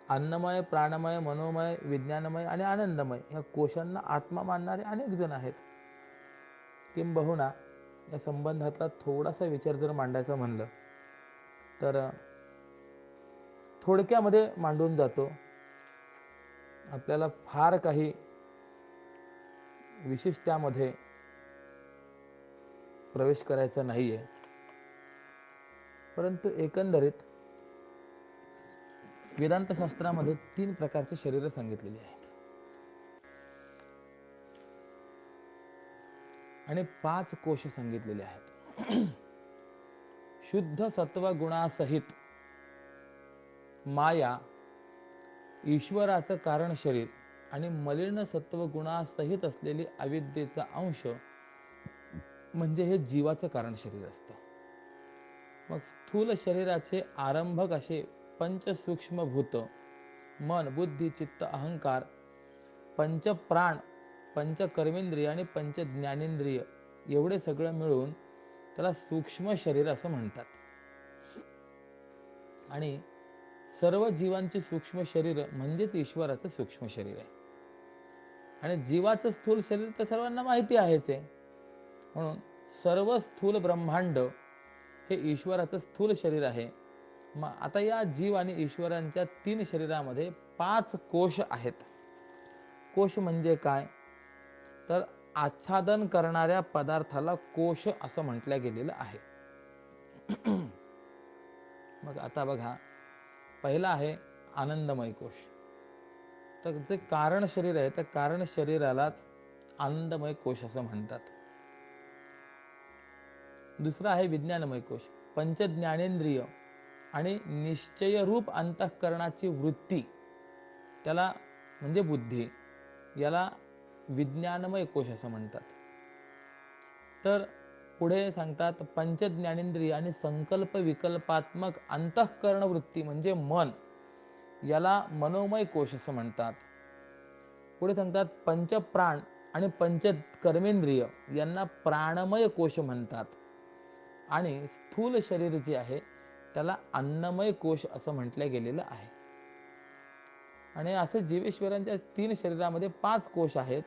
अन्नमय, प्राणमय, मनोमय, विज्ञानमय आणि आनंदमय या कोशांना आत्मा मानणारे अनेक जण आहेत. किंबहुना या संबंधातला थोडासा विचार जर मांडायचा म्हणलं तर थोडक्यामध्ये मांडून जातो. आपल्याला फार काही विशेष त्यामध्ये प्रवेश करायचा नाहीये. परंतु एकंदरीत वेदांत शास्त्रामध्ये 3 प्रकारचे शरीर सांगितलेली आहेत आणि 5 कोश सांगितलेले आहेत. शुद्ध सत्व गुणासहित माया, ईश्वराचं कारण शरीर आणि मलिन सत्व गुणासहित असलेली अविद्येचा अंश म्हणजे हे जीवाचं कारण शरीर असतं. मग स्थूल शरीराचे आरंभक असे पंचसूक्ष्म भूत मन, बुद्धी, चित्त, अहंकार, पंचप्राण, पंचकर्मेंद्रिय आणि पंचज्ञानेंद्रिय एवढे सगळं मिळून त्याला सूक्ष्म शरीर असं म्हणतात. आणि सर्व जीवांचे सूक्ष्म शरीर म्हणजेच ईश्वराचं सूक्ष्म शरीर आहे. आणि जीवाचं स्थूल शरीर तर सर्वांना माहिती आहेच आहे. म्हणून सर्व स्थूल ब्रह्मांड हे ईश्वराचं स्थूल शरीर आहे. मग आता या जीव आणि ईश्वरांच्या 3 शरीरामध्ये 5 कोश आहेत. कोश म्हणजे काय? तर आच्छादन करणाऱ्या पदार्थाला कोश असं म्हटलं गेलेलं आहे. मग आता बघा, पहिला आहे आनंदमय कोश. तर जे कारण शरीर आहे त्या कारण शरीरालाच आनंदमय कोश असं म्हणतात. दुसरा आहे विज्ञानमय कोश. पंचज्ञानेंद्रिय आणि निश्चयरूप अंतःकरणाची वृत्ती, त्याला म्हणजे बुद्धी, याला विज्ञानमय कोश असं म्हणतात. तर पुढे सांगतात पंचज्ञानेंद्रिय आणि संकल्प विकल्पात्मक अंतःकरण वृत्ती म्हणजे मन, याला मनोमय कोश असं म्हणतात. पुढे सांगतात पंचप्राण आणि पंचकर्मेंद्रिय यांना प्राणमय कोश म्हणतात. आणि स्थूल शरीर जे आहे त्याला अन्नमय कोश असं म्हटलं गेलेलं आहे. आणि असे जीवेश्वरांच्या 3 शरीरामध्ये 5 कोश आहेत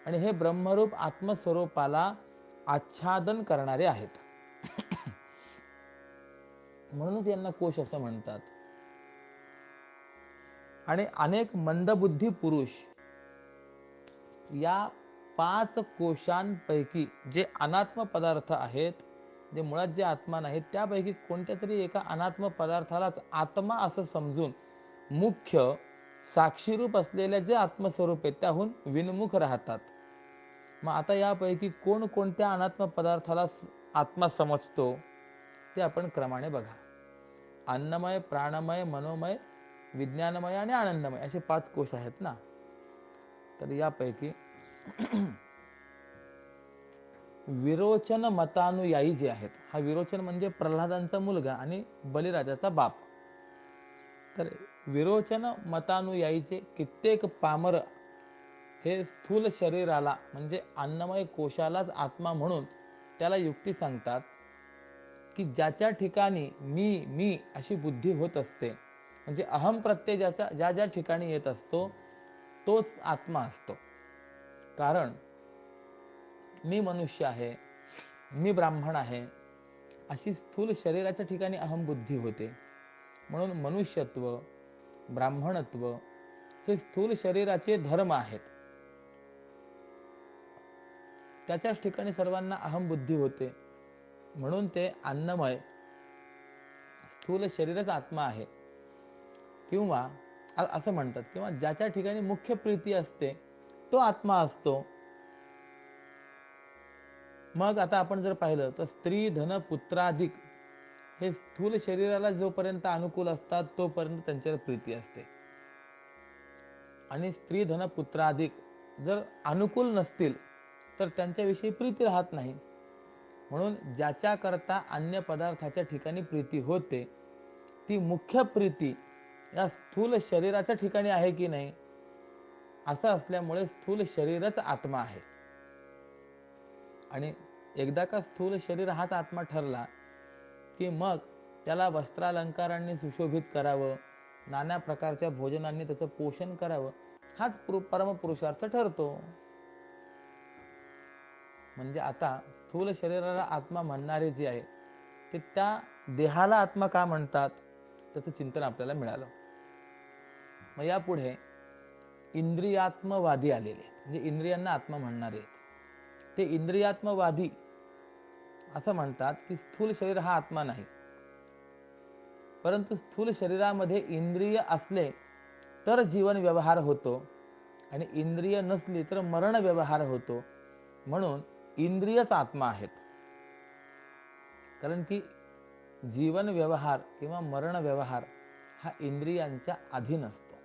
आणि हे ब्रह्मरूप आत्मस्वरूपाला आच्छादन करणारे आहेत. म्हणूनच यांना कोश असं म्हणतात. आणि अनेक मंदबुद्धी पुरुष या 5 कोशांपैकी जे अनात्म पदार्थ आहेत, जे मुळात जे आत्मा नाहीत, त्यापैकी कोणत्या तरी एका अनात्म पदार्थालाच आत्मा असं समजून मुख्य साक्षीरूप असलेल्या जे आत्मस्वरूप आहे त्याहून विनमुख राहतात. मग आता यापैकी कोणकोणत्या अनात्म पदार्थाला आत्मा समजतो ते आपण क्रमाने बघा. अन्नमय, प्राणमय, मनोमय विज्ञानमय आणि आनंदमय असे 5 कोश आहेत ना. तर यापैकी विरोचन मतानुयायी जे आहेत, हा विरोचन म्हणजे प्रल्हादांचा मुलगा आणि बलिराजाचा बाप. तर विरोचन मतानुयायीचे कित्येक पामर हे स्थूल शरीराला म्हणजे अन्नमय कोशालाच आत्मा म्हणून त्याला युक्ती सांगतात की ज्याच्या ठिकाणी मी मी अशी बुद्धी होत असते, म्हणजे अहम प्रत्यय ज्या ज्या ठिकाणी येत असतो तोच आत्मा असतो. कारण मी मनुष्य आहे, मी ब्राह्मण आहे अशी स्थूल शरीराच्या ठिकाणी अहम बुद्धी होते. म्हणून मनुष्यत्व, ब्राह्मणत्व हे स्थूल शरीराचे धर्म आहेत. त्याच्याच ठिकाणी सर्वांना अहम बुद्धी होते. म्हणून ते अन्नमय स्थूल शरीरच आत्मा आहे, किंवा असं म्हणतात, किंवा ज्याच्या ठिकाणी मुख्य प्रीती असते तो आत्मा असतो. मग आता आपण जर पाहिलं तर स्त्री धन पुत्राधिक हे स्थूल शरीराला जोपर्यंत अनुकूल असतात तोपर्यंत त्यांच्यावर प्रीती असते, आणि स्त्री धन पुत्राधिक जर अनुकूल नसतील तर त्यांच्याविषयी प्रीती राहत नाही. म्हणून ज्याच्या करता अन्य पदार्थाच्या ठिकाणी प्रीती होते ती मुख्य प्रीती या स्थूल शरीराच्या ठिकाणी आहे की नाही, असं असल्यामुळे स्थूल शरीरच आत्मा आहे. आणि एकदा का स्थूल शरीर हाच आत्मा ठरला की मग त्याला वस्त्रालंकारांनी सुशोभित करावं, नाना प्रकारच्या भोजनांनी त्याचं पोषण करावं, हाच परमपुरुषार्थ ठरतो. म्हणजे आता स्थूल शरीराला आत्मा म्हणणारे जे आहे ते त्या देहाला आत्मा का म्हणतात त्याचं चिंतन आपल्याला मिळालं. मग यापुढे इंद्रियात्मवादी आलेले आहेत, म्हणजे इंद्रियांना आत्मा म्हणणारे आहेत. ते इंद्रियात्मवादी असं म्हणतात की स्थूल शरीर हा आत्मा नाही, परंतु स्थूल शरीरामध्ये इंद्रिय असले तर जीवन व्यवहार होतो, आणि इंद्रिय नसली तर मरण व्यवहार होतो. म्हणून इंद्रियच आत्मा आहेत. कारण की जीवन व्यवहार किंवा मरण व्यवहार हा इंद्रियांच्या अधीन असतो.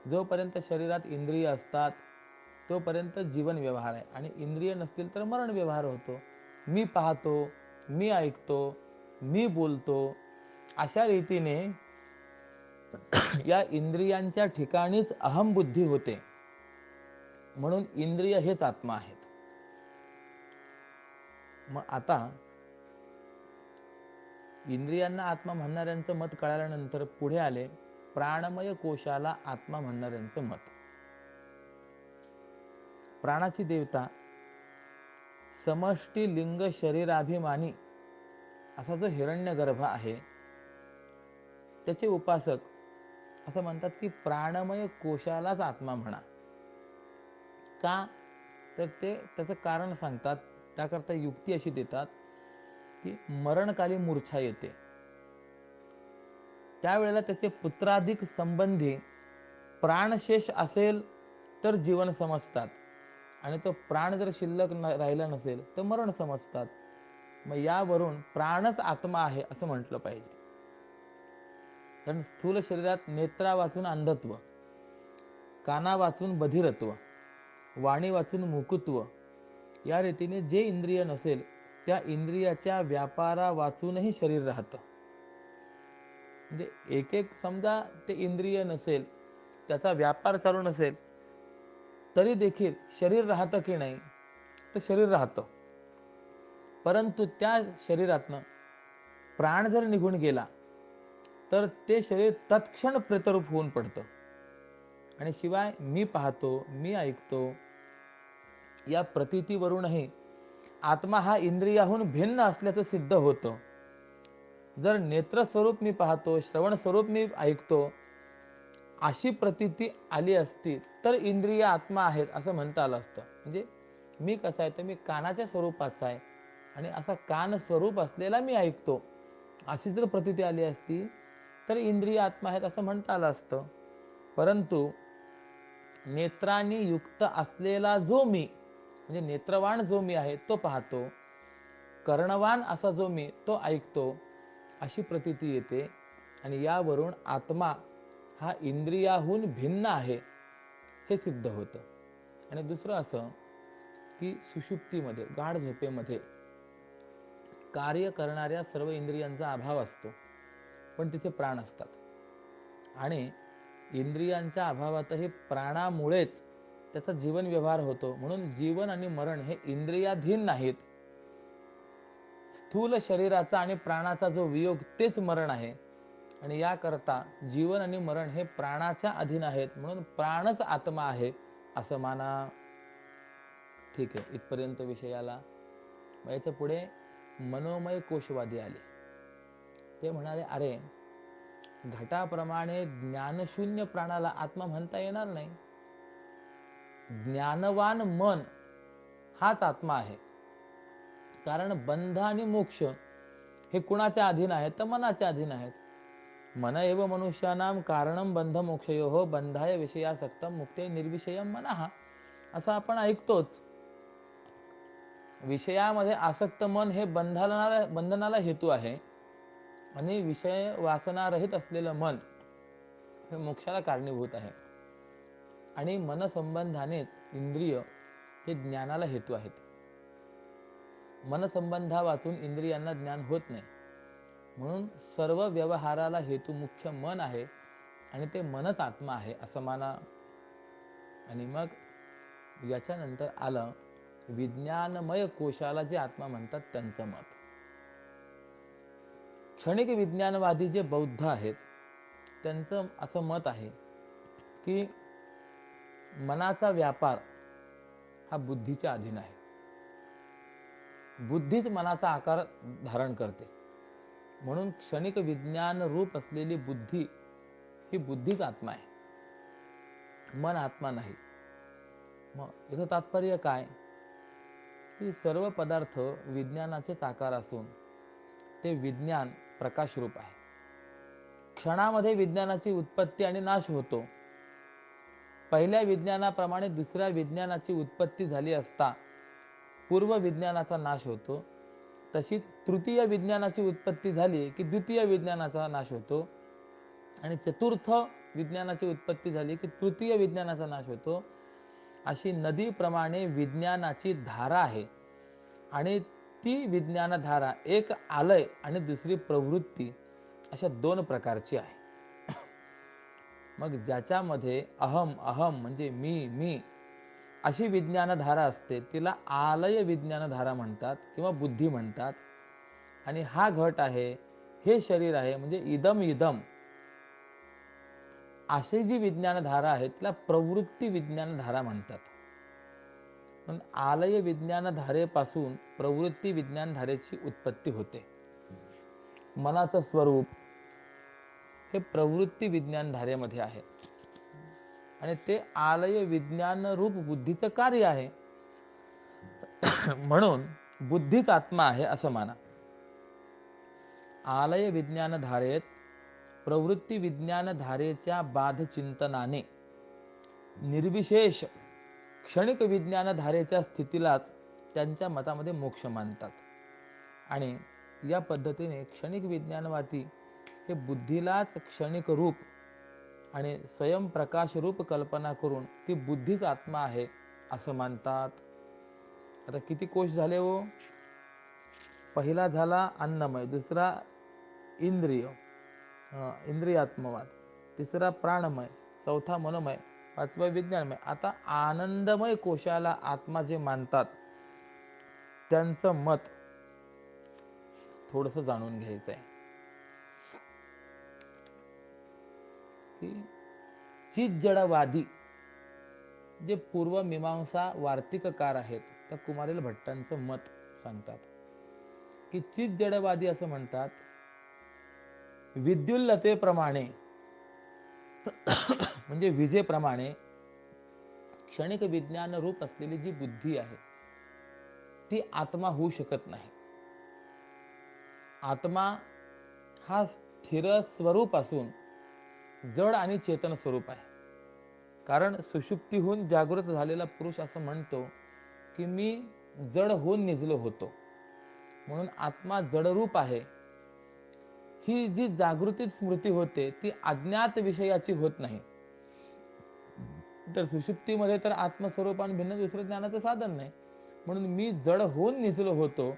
जोपर्यंत शरीरात इंद्रिय असतात तोपर्यंत जीवन व्यवहार आहे, आणि इंद्रिय नसतील तर मरण व्यवहार होतो. मी पाहतो, मी ऐकतो, मी बोलतो, अशा रीतीने या इंद्रियांच्या ठिकाणीच अहम बुद्धी होते. म्हणून इंद्रिय हेच आत्मा आहेत. मग आता इंद्रियांना आत्मा म्हणणाऱ्यांचं मत कळाल्यानंतर पुढे आले प्राणमय कोशाला आत्मा म्हणणाऱ्यांचं मत. प्राणाची देवता समष्टी लिंग शरीराभिमानी असा जो हिरण्यगर्भ आहे त्याचे उपासक असं म्हणतात की प्राणमय कोशालाच आत्मा म्हणा. का तर ते त्याचं कारण सांगतात. त्याकरता युक्ती अशी देतात की मरणकाली मूर्छा येते, त्यावेळेला त्याचे पुत्राधिक संबंधी प्राणशेष असेल तर जीवन समजतात, आणि तो प्राण जर शिल्लक राहिला नसेल तर मरण समजतात. मग यावरून प्राणच आत्मा आहे असं म्हटलं पाहिजे. कारण स्थूल शरीरात नेत्रा वाचून अंधत्व, काना वाचून बधिरत्व, वाणी वाचून मुकुत्व, या रीतीने जे इंद्रिय नसेल त्या इंद्रियाच्या व्यापारा वाचूनही शरीर राहतं. म्हणजे एक एक समजा ते इंद्रिय नसेल, त्याचा व्यापार चालू नसेल, तरी देखील शरीर राहतं की नाही, तर शरीर राहतं. परंतु त्या शरीरातनं प्राण जर निघून गेला तर ते शरीर तत्क्षण प्रेतरूप होऊन पडतं. आणि शिवाय मी पाहतो, मी ऐकतो या प्रतीतीवरूनही आत्मा हा इंद्रियाहून भिन्न असल्याचं सिद्ध होतं. जर नेत्र स्वरूप मी पाहतो, श्रवण स्वरूप मी ऐकतो अशी प्रतीती आली असती तर इंद्रिय आत्मा आहेत असं म्हणता आलं असतं. म्हणजे मी कसा आहे तर मी कानाच्या स्वरूपाचा आहे, आणि असा कान स्वरूप असलेला मी ऐकतो अशी जर प्रतीती आली असती तर इंद्रिय आत्मा आहेत असं म्हणता आलं असतं. परंतु नेत्रांनी युक्त असलेला जो मी, म्हणजे नेत्रवान जो मी आहे तो पाहतो, कर्णवान असा जो मी तो ऐकतो, अशी प्रतीती येते. आणि यावरून आत्मा हा इंद्रियाहून भिन्न आहे हे सिद्ध होतं. आणि दुसरं असं की सुषुप्तीमध्ये, गाढ झोपेमध्ये कार्य करणाऱ्या सर्व इंद्रियांचा अभाव असतो, पण तिथे प्राण असतात. आणि इंद्रियांच्या अभावातही प्राणामुळेच त्याचा जीवन व्यवहार होतो. म्हणून जीवन आणि मरण हे इंद्रियाधीन नाहीत. स्थूल शरीराचा आणि प्राणाचा जो वियोग तेच मरण आहे. आणि याकरता जीवन आणि मरण हे प्राणाच्या अधीन आहेत, म्हणून प्राणच आत्मा आहे असं माना. ठीक आहे, इथपर्यंत विषयाला. याच्या पुढे मनोमय कोशवादी आले. ते म्हणाले, अरे घटाप्रमाणे ज्ञानशून्य प्राणाला आत्मा म्हणता येणार नाही. ज्ञानवान मन हाच आत्मा आहे. कारण बंध आणि मोक्ष हे कुणाच्या अधीन आहेत? तर मनाच्या अधीन आहेत. मन एव मनुष्यानाम कारणम बंध मोक्षयोः बंधाय विषयासक्तम मुक्ते निर्विषयम मनः. असं आपण ऐकतोच. विषयामध्ये आसक्त मन हे बंधनाला हेतू आहे, आणि विषय वासनारहित असलेलं मन हे मोक्षाला कारणीभूत आहे. आणि मनसंबंधानेच इंद्रिय हे ज्ञानाला हेतू आहेत. मनसंबंधा वाचून इंद्रियांना ज्ञान होत नाही. म्हणून सर्व व्यवहाराला हेतू मुख्य मन आहे, आणि ते मनच आत्मा आहे असं माना. आणि मग याच्यानंतर आलं विज्ञानमय कोशाला जे आत्मा म्हणतात त्यांचं मत. क्षणिक विज्ञानवादी जे बौद्ध आहेत त्यांचं असं मत आहे की मनाचा व्यापार हा बुद्धीच्या अधीन आहे. बुद्धीच मनाचा आकार धारण करते. म्हणून क्षणिक विज्ञान रूप असलेली बुद्धी ही बुद्धीच आत्मा आहे, मन आत्मा नाही. मग याचं तात्पर्य काय? की सर्व पदार्थ विज्ञानाचेच आकार असून ते विज्ञान प्रकाश रूप आहे. क्षणामध्ये विज्ञानाची उत्पत्ती आणि नाश होतो. पहिल्या विज्ञानाप्रमाणे दुसऱ्या विज्ञानाची उत्पत्ती झाली असता पूर्व विज्ञानाचा नाश होतो. तशीच तृतीय विज्ञानाची उत्पत्ती झाली की द्वितीय विज्ञानाचा नाश होतो. आणि चतुर्थ विज्ञानाची उत्पत्ती झाली की तृतीय विज्ञानाचा नाश होतो. अशी नदीप्रमाणे विज्ञानाची धारा आहे, आणि ती विज्ञानधारा एक आलय आणि दुसरी प्रवृत्ती अशा दोन प्रकारची आहे. मग ज्याच्यामध्ये अहम अहम म्हणजे मी मी अशी विज्ञानधारा असते तिला आलय विज्ञानधारा म्हणतात किंवा बुद्धी म्हणतात. आणि हा घट आहे, हे शरीर आहे म्हणजे इदम इदम अशी जी विज्ञानधारा आहे तिला प्रवृत्ती विज्ञानधारा म्हणतात. पण आलय विज्ञानधारेपासून प्रवृत्ती विज्ञानधारेची उत्पत्ती होते. मनाचं स्वरूप हे प्रवृत्ती विज्ञानधारेमध्ये आहे, आणि ते आलय विज्ञान रूप बुद्धीचं कार्य आहे. म्हणून बुद्धीच आत्मा आहे असं माना. आलय विज्ञानधारेत प्रवृत्ती विज्ञानधारेच्या बाधचिंतनाने निर्विशेष क्षणिक विज्ञानधारेच्या स्थितीलाच त्यांच्या मतामध्ये मोक्ष मानतात. आणि या पद्धतीने क्षणिक विज्ञानवादी हे बुद्धीलाच क्षणिक रूप आणि स्वयंप्रकाश रूप कल्पना करून ती बुद्धीच आत्मा आहे असं मानतात. आता किती कोश झाले हो? पहिला झाला अन्नमय, दुसरा इंद्रियात्मवाद, तिसरा प्राणमय, चौथा मनोमय, पाचवा विज्ञानमय. आता आनंदमय कोशाला आत्मा जे मानतात त्यांचं मत थोडंसं जाणून घ्यायचं आहे. चिज्जडवादी जे पूर्वमीमांसा वार्तिककार आहेत त्या कुमारिल भट्टांचं मत सांगतात की चिज्जडवादी असं म्हणतात, विद्युल्लतेप्रमाणे म्हणजे विजेप्रमाणे क्षणिक विज्ञान रूप असलेली जी बुद्धी आहे ती आत्मा होऊ शकत नाही. आत्मा हा स्थिर स्वरूप असून जड आणि चेतन स्वरूप आहे. कारण सुषुप्तीहून जागृत झालेला पुरुष असं म्हणतो की मी जड होऊन निजलो होतो, म्हणून आत्मा जडरूप आहे ही जी जागृतीत स्मृती होते ती अज्ञात विषयाची होत नाही. तर सुषुप्तीमध्ये तर आत्मस्वरूपान भिन्न दुसरं ज्ञानाचं साधन नाही. म्हणून मी जड होऊन निजलो होतो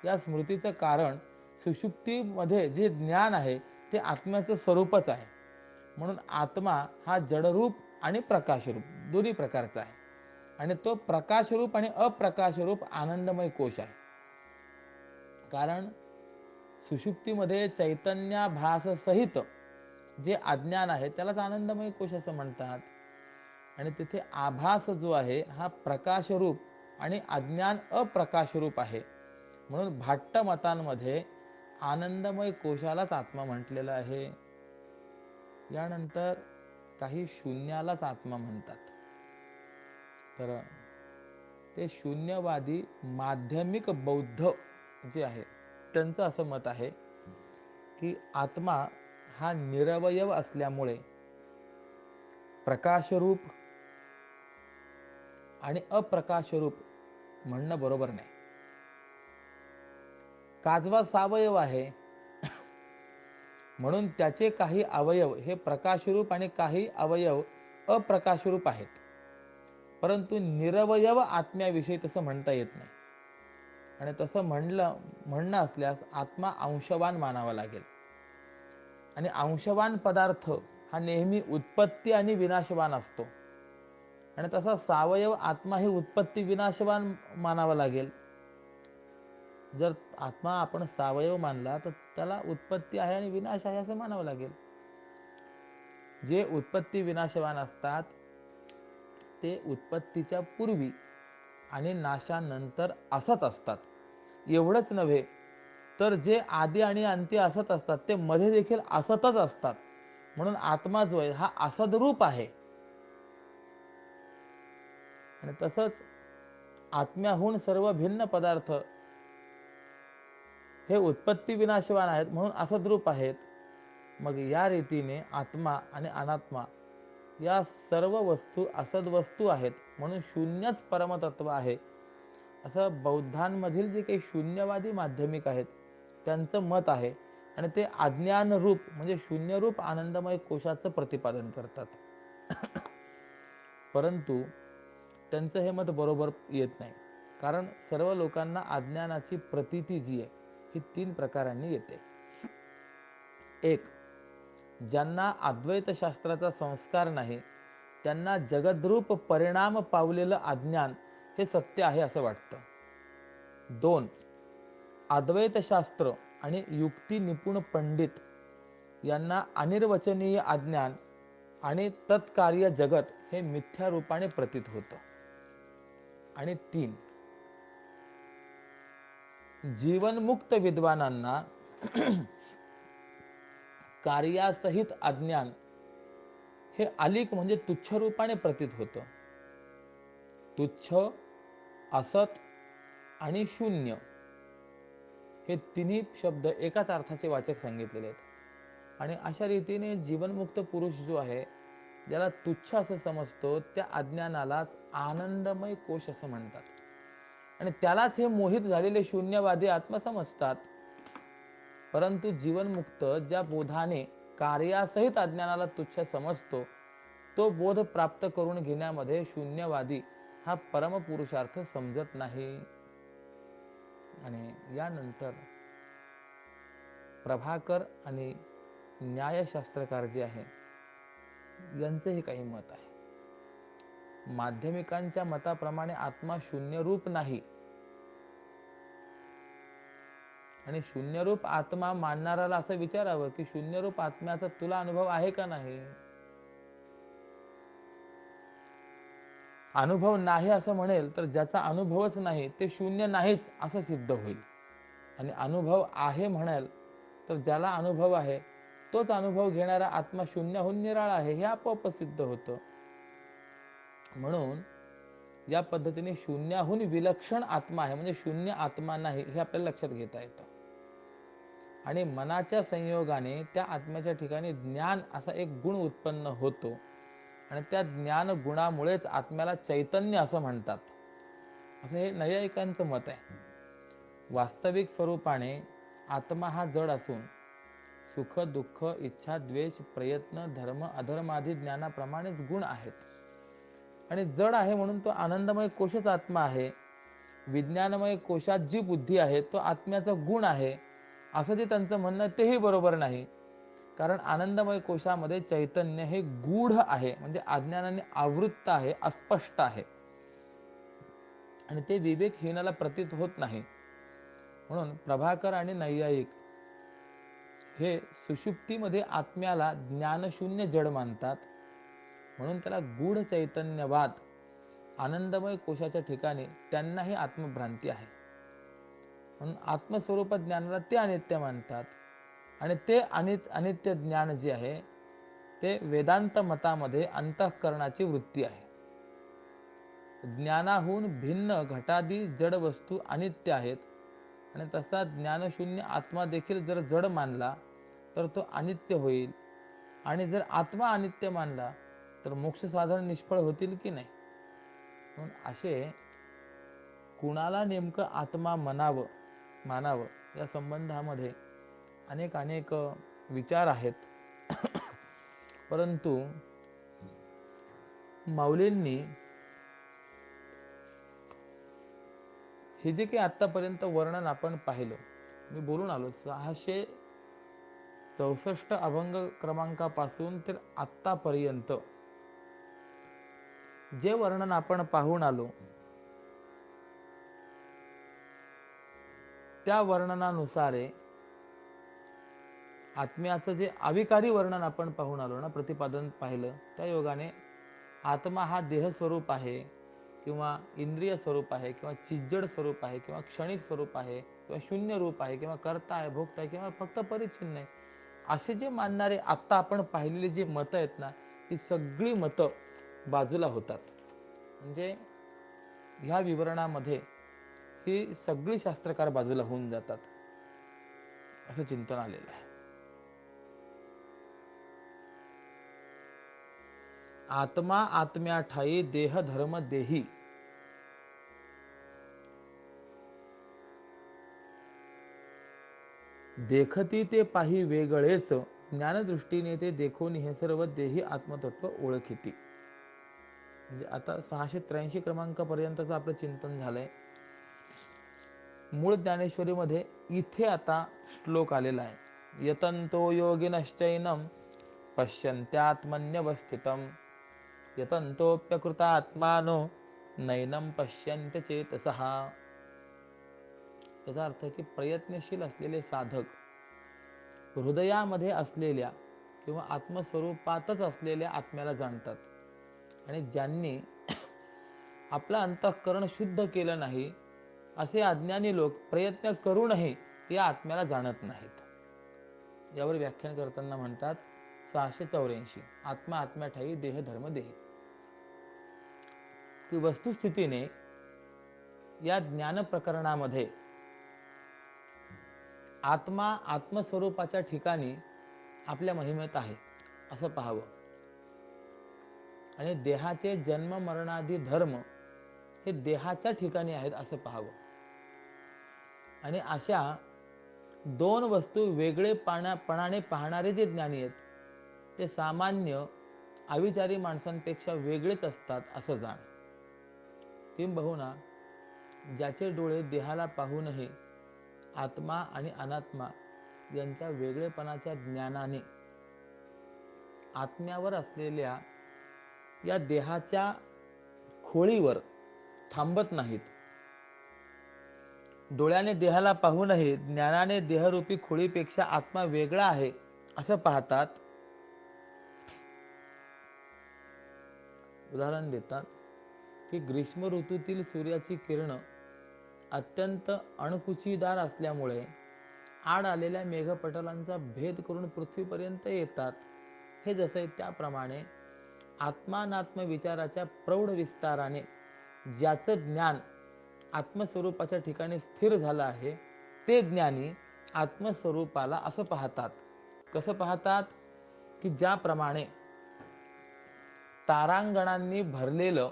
या स्मृतीचं कारण सुषुप्तीमध्ये जे ज्ञान आहे ते आत्म्याचं स्वरूपच आहे. म्हणून आत्मा हा जडरूप आणि प्रकाशरूप दोन्ही प्रकारचा आहे. आणि तो प्रकाशरूप आणि अप्रकाशरूप आनंदमय कोश आहे. कारण सुषुप्तीमध्ये चैतन्याभास सहित जे अज्ञान आहे त्यालाच आनंदमय कोश असं म्हणतात. आणि तिथे आभास जो आहे हा प्रकाशरूप आणि अज्ञान अप्रकाशरूप आहे. म्हणून भाट्ट मतांमध्ये आनंदमय कोशालाच आत्मा म्हटलेला आहे. यानंतर काही शून्यालाच आत्मा म्हणतात. तर ते शून्यवादी माध्यमिक बौद्ध जे आहे त्यांचं असं मत आहे की आत्मा हा निरवयव असल्यामुळे प्रकाशरूप आणि अप्रकाशरूप म्हणणं बरोबर नाही. काजवा सावयव आहे म्हणून त्याचे काही अवयव हे प्रकाशरूप आणि काही अवयव अप्रकाशरूप आहेत. परंतु निरवयव आत्म्याविषयी तसं म्हणता येत नाही. आणि तसं म्हणणं असल्यास आत्मा अंशवान मानावा लागेल. आणि अंशवान पदार्थ हा नेहमी उत्पत्ती आणि विनाशवान असतो. आणि तसा सावयव आत्मा ही उत्पत्ती विनाशवान मानावा लागेल. जर आत्मा आपण सावयव मानला तर त्याला उत्पत्ती आहे आणि विनाश आहे असं मानावं लागेल. जे उत्पत्ती विनाशवान असतात ते उत्पत्तीच्या पूर्वी आणि नाशानंतर असत असतात. एवढंच नव्हे तर जे आदी आणि अंती असत असतात ते मध्ये देखील असतच असतात. म्हणून आत्मा जो आहे हा असदरूप आहे. आणि तसंच आत्म्याहून सर्व भिन्न पदार्थ हे उत्पत्ती विनाशवान आहेत म्हणून असद्रूप आहेत. मग या रीतीने आत्मा आणि अनात्मा या सर्व वस्तू असद्वस्तू आहेत म्हणून शून्यच परमतत्व आहे असं बौद्धांमधील जे काही शून्यवादी माध्यमिक आहेत त्यांचं मत आहे. आणि ते अज्ञानरूप म्हणजे शून्यरूप आनंदमय कोशाचं प्रतिपादन करतात. परंतु त्यांचं हे मत बरोबर येत नाही. कारण सर्व लोकांना अज्ञानाची प्रतीती जी आहे ही 3 प्रकारांनी येते. एक, ज्यांना अद्वैत शास्त्राचा संस्कार नाही त्यांना जगद्रूप परिणाम पावलेलं अज्ञान हे सत्य आहे असं वाटतं. 2, अद्वैत शास्त्र आणि युक्ती निपुण पंडित यांना अनिर्वचनीय अज्ञान आणि तत्कार्य जगत हे मिथ्या रूपाने प्रतीत होतं. आणि 3, जीवनमुक्त विद्वानांना कार्यासहित अज्ञान हे अलिक म्हणजे तुच्छ रूपाने प्रतीत होतं. तुच्छ, असत आणि शून्य हे तिन्ही शब्द एकाच अर्थाचे वाचक सांगितलेले आहेत. आणि अशा रीतीने जीवनमुक्त पुरुष जो आहे ज्याला तुच्छ असं समजतो त्या अज्ञानालाच आनंदमय कोश असं म्हणतात. आणि त्यालाच हे मोहित झालेले शून्यवादी आत्मा समजतात. परंतु जीवनमुक्त ज्या बोधाने कार्यासहित अज्ञानाला तुच्छ समजतो तो बोध प्राप्त करून घेण्यामध्ये शून्यवादी हा परमपुरुषार्थ समजत नाही. आणि यानंतर प्रभाकर आणि न्यायशास्त्रकार जे आहे यांचंही काही मत आहे. माध्यमिकांच्या मताप्रमाणे आत्मा शून्यरूप नाही. आणि शून्यरूप आत्मा मानणाऱ्याला असं विचारावं की शून्यरूप आत्म्याचा तुला अनुभव आहे का नाही. अनुभव नाही असं म्हणेल तर ज्याचा अनुभवच नाही ते शून्य नाहीच असं सिद्ध होईल. आणि अनुभव आहे म्हणाल तर ज्याला अनुभव आहे तोच अनुभव घेणारा आत्मा शून्याहून निराळा आहे हे आपोआप सिद्ध होतं. म्हणून या पद्धतीने शून्याहून विलक्षण आत्मा आहे म्हणजे शून्य आत्मा नाही हे आपल्याला लक्षात घेता येतं. आणि मनाच्या संयोगाने त्या आत्म्याच्या ठिकाणी ज्ञान असा एक गुण उत्पन्न होतो. आणि त्या ज्ञान गुणामुळेच आत्म्याला चैतन्य असं म्हणतात असं हे नैयायिकांचं मत आहे. वास्तविक स्वरूपाने आत्मा हा जड असून सुख दुःख इच्छा द्वेष प्रयत्न धर्म अधर्म आदी ज्ञानाप्रमाणेच गुण आहेत. आणि जड आहे म्हणून तो आनंदमय कोशच आत्मा आहे. विज्ञानमय कोशात जी बुद्धी आहे तो आत्म्याचा गुण आहे असं जे त्यांचं म्हणणं तेही बरोबर नाही. कारण आनंदमय कोशामध्ये चैतन्य हे गूढ आहे, म्हणजे अज्ञानाने आवृत्त आहे, अस्पष्ट आहे आणि ते विवेकहीनाला प्रतीत होत नाही. म्हणून प्रभाकर आणि नैयायिक हे सुषुप्तीमध्ये आत्म्याला ज्ञानशून्य जड मानतात. म्हणून त्याला गूढ चैतन्यवाद, आनंदमय कोशाच्या ठिकाणी त्यांनाही आत्मभ्रांती आहे. म्हणून आत्मस्वरूप ज्ञानाला ते अनित्य मानतात. आणि ते अनित्य ज्ञान जे आहे ते वेदांत मतामध्ये अंतःकरणाची वृत्ती आहे. ज्ञानाहून भिन्न घटादी जड वस्तू अनित्य आहेत आणि तसा ज्ञानशून्य आत्मा देखील जर जड मानला तर तो अनित्य होईल. आणि जर आत्मा अनित्य मानला तर मोक्ष साधन निष्फळ होतील की नाही. म्हणून असे कुणाला नेमकं आत्मा मानावं या संबंधामध्ये अनेक विचार आहेत. परंतु माऊलींनी हे जे काही आतापर्यंत वर्णन आपण पाहिलं, मी बोलून आलो 664 अभंग क्रमांकापासून तर आत्तापर्यंत जे वर्णन आपण पाहून आलो त्या वर्णनानुसारे आत्म्याचं जे अविकारी वर्णन आपण पाहून आलो ना, प्रतिपादन पाहिलं, त्या योगाने आत्मा हा देह स्वरूप आहे किंवा इंद्रिय स्वरूप आहे किंवा चिज्जड स्वरूप आहे किंवा क्षणिक स्वरूप आहे किंवा शून्य रूप आहे किंवा कर्ता आहे, भोक्ता आहे किंवा फक्त परिच्छिन्न आहे, असे जे मानणारे आत्ता आपण पाहिलेली जी मतं आहेत ना, ही सगळी मतं बाजूला होतात. म्हणजे ह्या विवरणामध्ये ही सगळी शास्त्रकार बाजूला होऊन जातात असं चिंतन आलेलं आहे. आत्मा आत्म्या ठाई देह धर्म देही. देखती ते पाही वेगळेच ज्ञानदृष्टीने ते देखून हे सर्व देही आत्मतत्व ओळखिती. म्हणजे आता 683 क्रमांकापर्यंतचं आपलं चिंतन झालंय. मूळ ज्ञानेश्वरीमध्ये इथे आता श्लोक आलेला आहे. यतंतो योगिनश्चैनं पश्यन्त्यात्मन्यवस्थितं यतंतोप्यकृतात्मानो नैनं पश्यन्त्य चेतसः. याचा अर्थ की प्रयत्नशील असलेले साधक हृदयामध्ये असलेल्या किंवा आत्मस्वरूपातच असलेल्या आत्म्याला जाणतात. आणि ज्यांनी आपलं अंतःकरण शुद्ध केलं नाही असे अज्ञानी लोक प्रयत्न करूनही या आत्म्याला जाणत नाहीत. यावर व्याख्यान करताना म्हणतात 684 आत्मा आत्म्या ठाई देह धर्म देही. की वस्तुस्थितीने या ज्ञान प्रकरणामध्ये आत्मा आत्मस्वरूपाच्या ठिकाणी आपल्या महिमेत आहे असं पाहावं आणि देहाचे जन्म मरणादी धर्म हे देहाच्या ठिकाणी आहेत असं पाहावं. आणि अशा दोन वस्तू वेगळेपणाने पाहणारे जे ज्ञानी आहेत ते सामान्य अविचारी माणसांपेक्षा वेगळेच असतात असं जाण. किंबहुना ज्याचे डोळे देहाला पाहूनही आत्मा आणि अनात्मा यांच्या वेगळेपणाच्या ज्ञानाने आत्म्यावर असलेल्या या देहाच्या खोळीवर थांबत नाहीत. डोळ्याने देहाला पाहूनही ज्ञानाने देहरूपी खोळीपेक्षा आत्मा वेगळा आहे असं पाहतात. उदाहरण देतात की ग्रीष्म ऋतूतील सूर्याची किरण अत्यंत अणकुचीदार असल्यामुळे आड आलेल्या मेघपटलांचा भेद करून पृथ्वीपर्यंत येतात. हे जसे त्याप्रमाणे आत्मानात्म विचाराच्या प्रौढ विस्ताराने ज्याचं ज्ञान आत्मस्वरूपाच्या ठिकाणी स्थिर झालं आहे ते ज्ञानी आत्मस्वरूपाला असं पाहतात. कसं पाहतात की ज्याप्रमाणे तारांगणांनी भरलेलं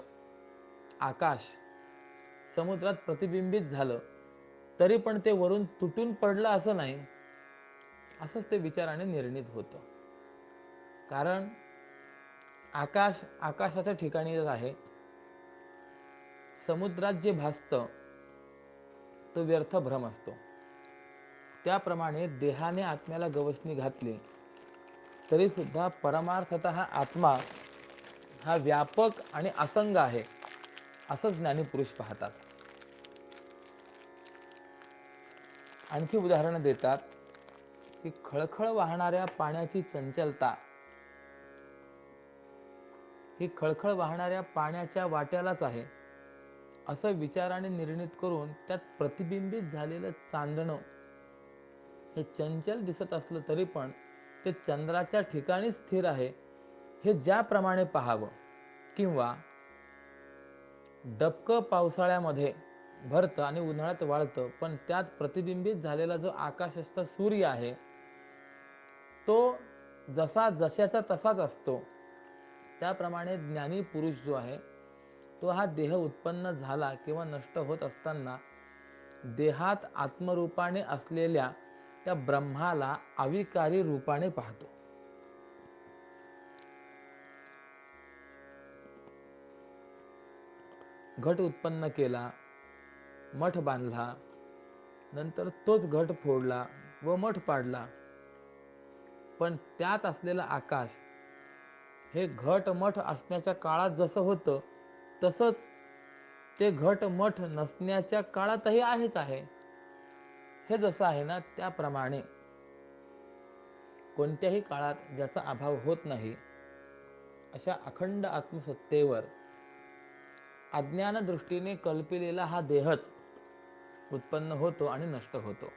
आकाश समुद्रात प्रतिबिंबित झालं तरी पण ते वरून तुटून पडलं असं नाही, असंच ते विचाराने निर्णित होतं. कारण आकाश आकाशाच्या ठिकाणीच आहे. समुद्रात जे भासतं तो व्यर्थ भ्रम असतो. त्याप्रमाणे देहाने आत्म्याला गवसणी घातली तरी सुद्धा परमार्थतः हा आत्मा हा व्यापक आणि असंग आहे असं ज्ञानी पुरुष पाहतात. आणखी उदाहरण देतात की खळखळ वाहणाऱ्या पाण्याची चंचलता ही खळखळ वाहणाऱ्या पाण्याच्या वाट्यालाच आहे असं विचाराने निर्णित करून त्यात प्रतिबिंबित झालेलं चांदणं हे चंचल दिसत असलं तरी पण ते चंद्राच्या ठिकाणी स्थिर आहे हे ज्याप्रमाणे पाहावं, किंवा डबकं पावसाळ्यामध्ये भरतं आणि उन्हाळ्यात वाळतं, पण त्यात प्रतिबिंबित झालेला जो आकाशस्थ सूर्य आहे तो जसा जशाचा तसाच असतो. त्याप्रमाणे ज्ञानी पुरुष जो आहे तो हा देह उत्पन्न झाला किंवा नष्ट होत असताना देहात आत्मरूपाने असलेल्या त्या ब्रह्माला अविकारी रूपाने पाहतो. घट उत्पन्न केला, मठ बांधला, नंतर तोच घट फोडला व मठ पाडला, पण त्यात असलेलं आकाश हे घट मठ असण्याच्या काळात जसं होतं तसंच ते घट मठ नसण्याच्या काळातही आहेच आहे. हे जसं आहे ना, त्याप्रमाणे कोणत्याही काळात ज्याचा अभाव होत नाही अशा अखंड आत्मसत्तेवर अज्ञान दृष्टीने कल्पिलेला हा देहच उत्पन्न होतो आणि नष्ट होतो.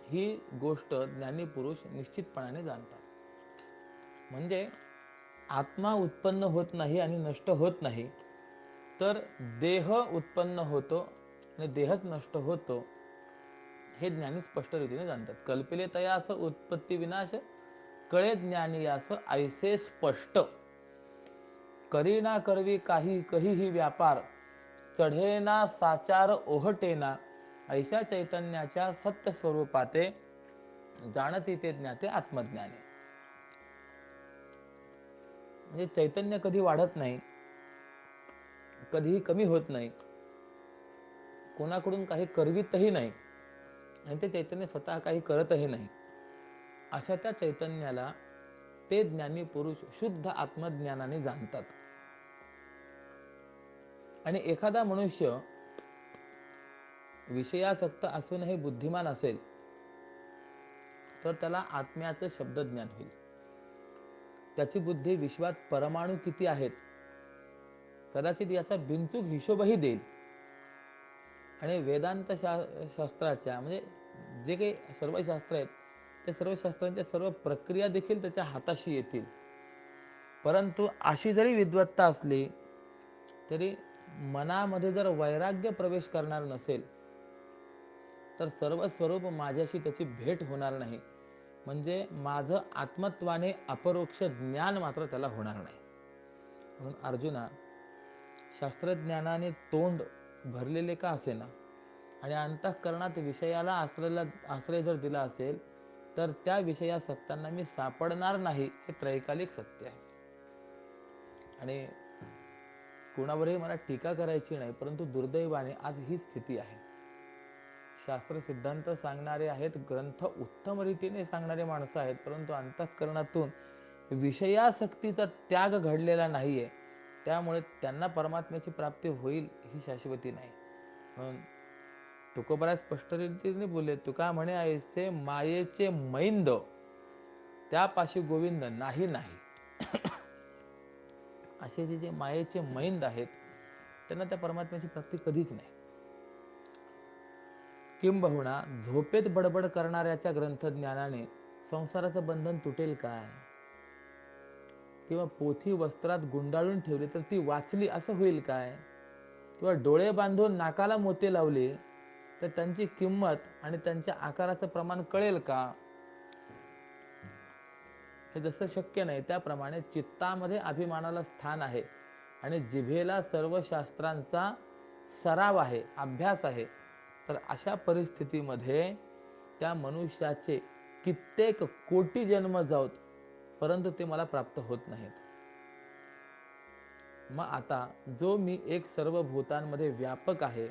ही गोष्ट ज्ञानी पुरुष निश्चितपणाने जाणतात. म्हणजे आत्मा उत्पन्न होत नाही आणि नष्ट होत नाही, तर देह उत्पन्न होतो आणि देहच नष्ट होतो हे ज्ञानी स्पष्ट रीतीने जाणतात. कल्पिले तया असं उत्पत्ती विनाश कळे ज्ञानी असं ऐसे स्पष्ट. करी ना करवी काही कहीही व्यापार चढेना साचार ओहटेना ऐशा चैतन्याच्या सत्य स्वरूपाते जाणती ते ज्ञाते आत्मज्ञाने. म्हणजे चैतन्य कधी वाढत नाही, कधीही कमी होत नाही, कोणाकडून काही करवितही नाही आणि ते चैतन्य स्वतः काही करतही नाही. अशा त्या चैतन्याला ते ज्ञानी पुरुष शुद्ध आत्मज्ञानाने जाणतात. आणि एखादा मनुष्य विषयासक्त असूनही बुद्धिमान असेल तर त्याला आत्म्याचं शब्दज्ञान होईल. त्याची बुद्धी विश्वात परमाणू किती आहेत कदाचित याचा बिनचूक हिशोबही देईल. आणि वेदांत शास्त्राच्या म्हणजे जे काही सर्व शास्त्र आहेत त्या सर्व शास्त्रांच्या सर्व प्रक्रिया देखील त्याच्या हाताशी येतील. परंतु अशी जरी विद्वत्ता असली तरी मनामध्ये जर वैराग्य प्रवेश करणार नसेल तर सर्व स्वरूप माझ्याशी त्याची भेट होणार नाही. म्हणजे माझं आत्मत्वाने अपरोक्ष ज्ञान मात्र त्याला होणार नाही. म्हणून अर्जुना, शास्त्रज्ञानाने तोंड भरलेले का असेना आणि अंतःकरणात विषयाला आश्रय जर दिला असेल तर त्या विषयासक्तांना मी सापडणार नाही हे त्रैकालिक सत्य आहे. आणि कुणावरही मला टीका करायची नाही, परंतु दुर्दैवाने आज ही स्थिती आहे. शास्त्र सिद्धांत सांगणारे आहेत, ग्रंथ उत्तम रीतीने सांगणारे माणसं आहेत, परंतु अंतःकरणातून विषयासक्तीचा त्याग घडलेला नाहीये. त्यामुळे त्यांना परमात्म्याची प्राप्ती होईल ही शाश्वती नाही. म्हणून तुकोबराय स्पष्ट रीतीने बोलले, तुका म्हणे ऐसे मायेचे मैंद त्यापाशी गोविंद नाही नाही. असे जे मायेचे मैंद आहेत त्यांना त्या परमात्म्याची प्राप्ती कधीच नाही. किंबहुना झोपेत बडबड करणाऱ्याच्या ग्रंथज्ञानाने संसाराचं बंधन तुटेल काय? किंवा पोथी वस्त्रात गुंडाळून ठेवली तर ती वाचली असं होईल काय? किंवा डोळे बांधून नाकाला मोते लावले तर त्यांची किंमत आणि त्यांच्या आकाराचं प्रमाण कळेल का? हे जसं शक्य नाही त्याप्रमाणे चित्तामध्ये अभिमानाला स्थान आहे आणि जिभेला सर्व शास्त्रांचा सराव आहे, अभ्यास आहे. तर अशा परिस्थितीमध्ये त्या मनुष्याचे कित्येक कोटी जन्म जाऊत, परंतु ते मला प्राप्त होत नाहीत. मग आता जो मी एक सर्व भूतांमध्ये व्यापक आहे,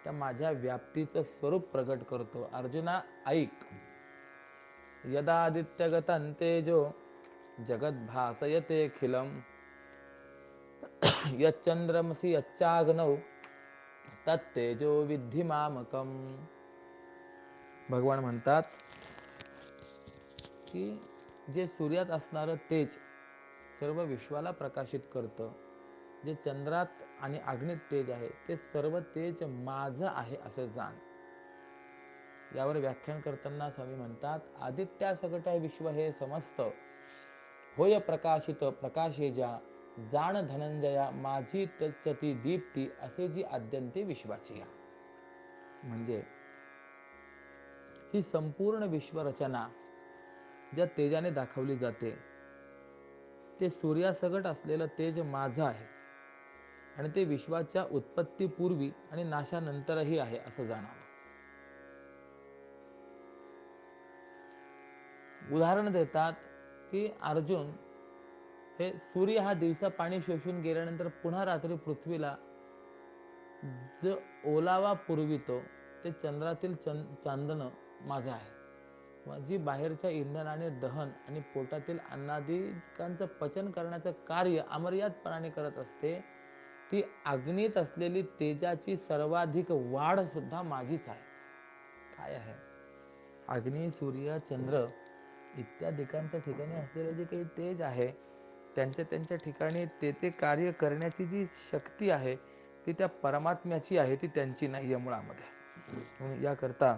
त्या माझ्या व्याप्तीचं स्वरूप प्रगट करतो. अर्जुना ऐक. यदादित्यगतं तेजो जगद भासयते अखिलम यच्चंद्रमसि यच्चाग्नौ तत्तेजो विद्धि मामकम. भगवान म्हणतात की जे सूर्यात असणारं तेज सर्व विश्वाला प्रकाशित करतं, जे चंद्रात आणि अग्नीत तेज आहे ते सर्व तेज माझं आहे असं जाण. यावर व्याख्यान करताना स्वामी म्हणतात, आदित्यासकट विश्व हे समस्त होय प्रकाशित प्रकाशेजा जाण धनंजया माझी तच्चती दीप्ती असे जी आद्यंते विश्वाची या. म्हणजे ही संपूर्ण विश्वरचना ज्या तेजाने दाखवली जाते ते सूर्यासकट असलेलं तेज माझं आहे आणि ते विश्वाच्या उत्पत्तीपूर्वी आणि नाशानंतरही आहे असं जाणावं. उदाहरण देतात की अर्जुन हे सूर्य हा दिवसा पाणी शोषून गेल्यानंतर पुन्हा रात्री पृथ्वीला जो ओलावा पुरवितो ते चंद्रातील चांदणं माझं आहे. जी बाहेरच्या इंधनाने दहन आणि पोटातील अन्नादिकांचं पचन करण्याचं कार्य अमर्यादपणाने करत असते, ती अग्नीत असलेली तेजाची सर्वाधिक वाढ सुद्धा माझीच आहे. काय आहे? अग्नी, सूर्य, चंद्र इत्यादिकांच्या ठिकाणी असलेले जे काही तेज आहे त्यांच्या ठिकाणी ते कार्य करण्याची जी शक्ती आहे ती त्या परमात्म्याची आहे, ती त्यांची नाही आहे मुळामध्ये. म्हणून याकरता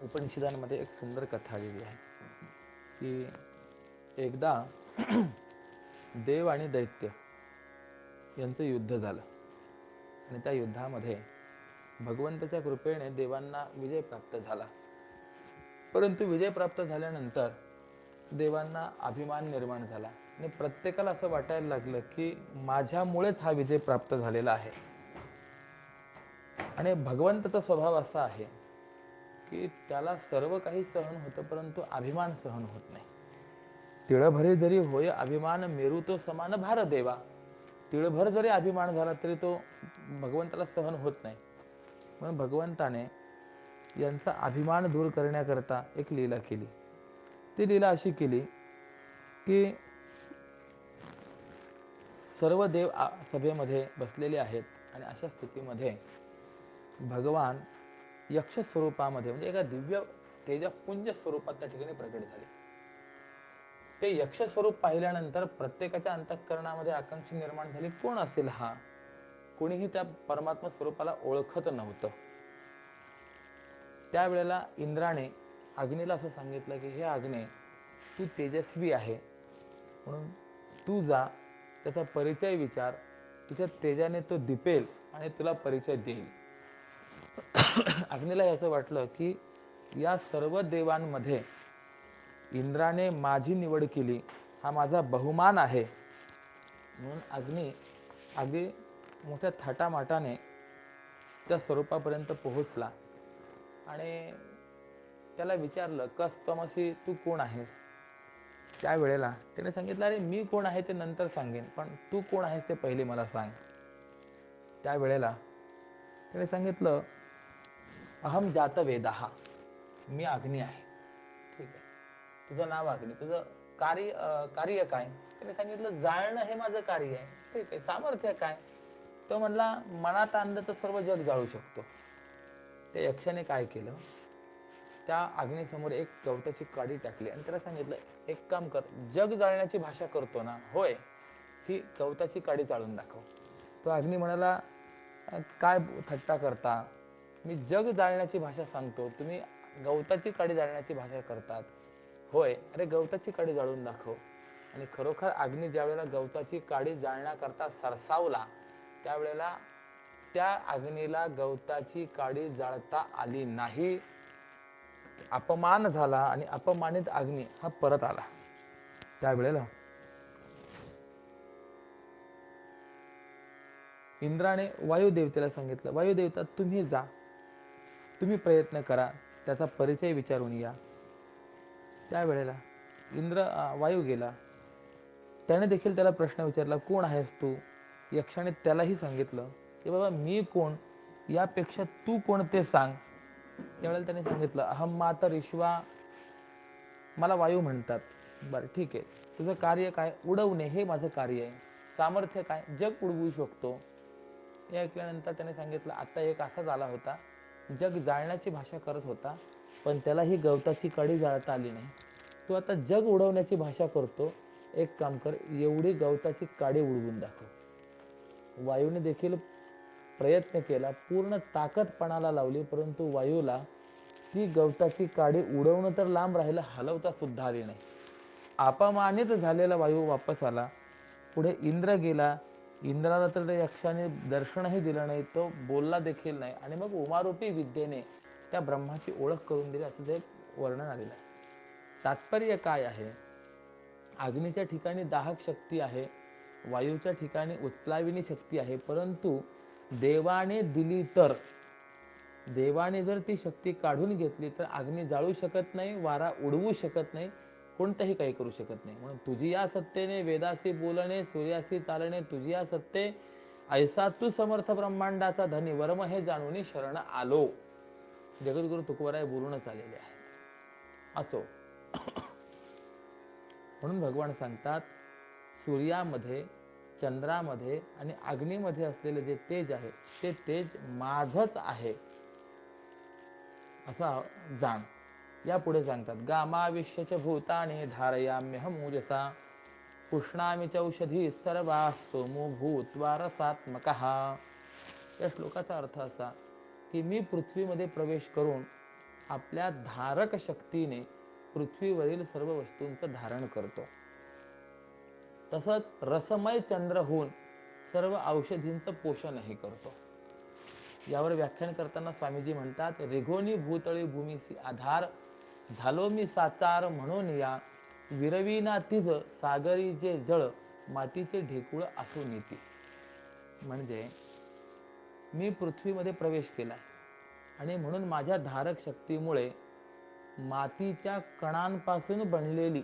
उपनिषदांमध्ये एक सुंदर कथा आलेली आहे की एकदा देव आणि दैत्य यांचं युद्ध झालं आणि त्या युद्धामध्ये भगवंताच्या कृपेने देवांना विजय प्राप्त झाला. परंतु विजय प्राप्त झाल्यानंतर देवांना अभिमान निर्माण झाला आणि प्रत्येकाला असं वाटायला लागलं की माझ्यामुळेच हा विजय प्राप्त झालेला आहे. आणि भगवंताचा स्वभाव असा आहे की त्याला सर्व काही सहन होतं परंतु अभिमान सहन होत नाही. तिळभरे जरी होय अभिमान मेरू तो समान भार देवा. तिळभर जरी अभिमान झाला तरी तो भगवंताला सहन होत नाही. म्हणून भगवंताने यांचा अभिमान दूर करण्याकरता एक लीला केली. ती लीला अशी केली की सर्व देव सभेमध्ये बसलेले आहेत आणि अशा स्थितीमध्ये भगवान यक्ष स्वरूपामध्ये म्हणजे एका दिव्य तेजपुंज स्वरूपात त्या ठिकाणी प्रकट झाले. ते यक्ष स्वरूप पाहिल्यानंतर प्रत्येकाच्या अंतःकरणामध्ये आकांक्षा निर्माण झाली, कोण असेल हा? कोणीही त्या परमात्मा स्वरूपाला ओळखत नव्हतं. त्यावेळेला इंद्राने अग्नीला असं सांगितलं की हे अग्ने, तू तेजस्वी आहे म्हणून तू जा, त्याचा परिचय विचार, तुझ्या तेजाने तो दिपेल आणि तुला परिचय देईल. अग्नीला असं वाटलं की या सर्व देवांमध्ये इंद्राने माझी निवड केली, हा माझा बहुमान आहे. म्हणून अग्नी अगदी मोठ्या थाटामाटाने त्या स्वरूपापर्यंत पोहोचला आणि त्याला विचारलं, कस्तमसी, तू कोण आहेस? त्यावेळेला त्याने सांगितलं, अरे मी कोण आहे ते नंतर सांगेन, पण तू कोण आहेस ते पहिले मला सांग. त्यावेळेला त्याने सांगितलं, अहम जात वेदाहा, मी अग्नी आहे. ठीक आहे, तुझं नाव अग्नी, तुझं कार्य काय? त्याने सांगितलं, जाळणं हे माझं कार्य आहे. ठीक आहे, सामर्थ्य काय? तो म्हणला, मनात आणलं तर सर्व जग जाळू शकतो. त्या यक्षाने काय केलं, त्या अग्नीसमोर एक गवताची काडी टाकली आणि त्याला सांगितलं, एक काम कर, जग जाळण्याची भाषा करतो ना? होय, ही गवताची काडी जाळून दाखव. तो अग्नी म्हणाला, काय थट्टा करता? मी जग जाळण्याची भाषा सांगतो, तुम्ही गवताची काडी जाळण्याची भाषा करतात. होय, अरे गवताची काडी जाळून दाखव. आणि खरोखर अग्नी ज्यावेळेला गवताची काडी जाळण्याकरता सरसावला त्यावेळेला त्या अग्नीला गवताची काडी जाळता आली नाही. अपमान झाला आणि अपमानित अग्नी हा परत आला. त्यावेळेला इंद्राने वायुदेवतेला सांगितलं, वायुदेवता तुम्ही जा, तुम्ही प्रयत्न करा, त्याचा परिचय विचारून या. त्यावेळेला वायू गेला. त्याने देखील त्याला प्रश्न विचारला, कोण आहेस तू? यक्षाने त्यालाही सांगितलं की बाबा मी कोण, यापेक्षा तू कोण ते सांग. त्यावेळेला त्याने सांगितलं, अहम मातर ईश्वा, मला वायू म्हणतात. बरं ठीक आहे, तुझं कार्य काय? उडवणे हे माझं कार्य आहे. सामर्थ्य काय? जग उडवू शकतो. हे ऐकल्यानंतर त्याने सांगितलं, आता एक असा झाला होता, जग जाळण्याची भाषा करत होता, पण त्याला ही गवताची काडी जाळता आली नाही. तू आता जग उडवण्याची भाषा करतो, एक काम कर, एवढी गवताची काडी उडवून दाखव. वायूने देखील प्रयत्न केला, पूर्ण ताकद पणाला लावली, परंतु वायूला ती गवताची काडी उडवणं तर लांब राहिलं, हलवता सुद्धा आली नाही. अपमानित झालेला वायू वापस आला. पुढे इंद्र गेला. इंद्राला तर त्या यक्षाने दर्शनही दिलं नाही, तो बोलला देखील नाही. आणि मग उमारूपी विद्येने त्या ब्रह्माची ओळख करून दिली, असं ते वर्णन आलेलं आहे. तात्पर्य काय आहे? अग्नीच्या ठिकाणी दाहक शक्ती आहे, वायूच्या ठिकाणी उत्प्लाविनी शक्ती आहे, परंतु देवाने दिली तर, देवाने जर ती शक्ती काढून घेतली तर अग्नी जाळू शकत नाही, वारा उडवू शकत नाही, कोणतंही काही करू शकत नाही. म्हणून तुझी या सत्तेने वेदासी बोलणे, सूर्यासी चालणे, तुझी या सत्ते, ऐसा तू समर्थ ब्रह्मांडाचा धनी, वर्म हे जाणून शरण आलो. जगद्गुरु तुकोबाराय बोलूनच आलेले आहेत. असो, म्हणून भगवान सांगतात, सूर्यामध्ये, चंद्रामध्ये आणि अग्नीमध्ये असलेले जे तेज आहे, ते तेज माझच आहे असा जाण. या पुढे सांगतात, गामाविश्यच भूतानि धारयाम्यहं ओजसा, पुष्णामि चौषधी सर्वा सोमो भूत्वा रसात्मकः. या श्लोकाचा अर्थ असा की मी पृथ्वीमध्ये प्रवेश करून आपल्या धारक शक्तीने पृथ्वीवरील सर्व वस्तूंचं धारण करतो. तसंच रसमय चंद्र होऊन सर्व औषधींचं पोषणही करतो. यावर व्याख्यान करताना स्वामीजी म्हणतात, रिघोनी भूतळी भूमीसी आधार, झालो मी साचार म्हणून या, विरविना तिज सागरी जे जळ, मातीचे ढेकुळ असो नीती. म्हणजे मी पृथ्वीमध्ये प्रवेश केला आणि म्हणून माझ्या धारक शक्तीमुळे मातीच्या कणांपासून बनलेली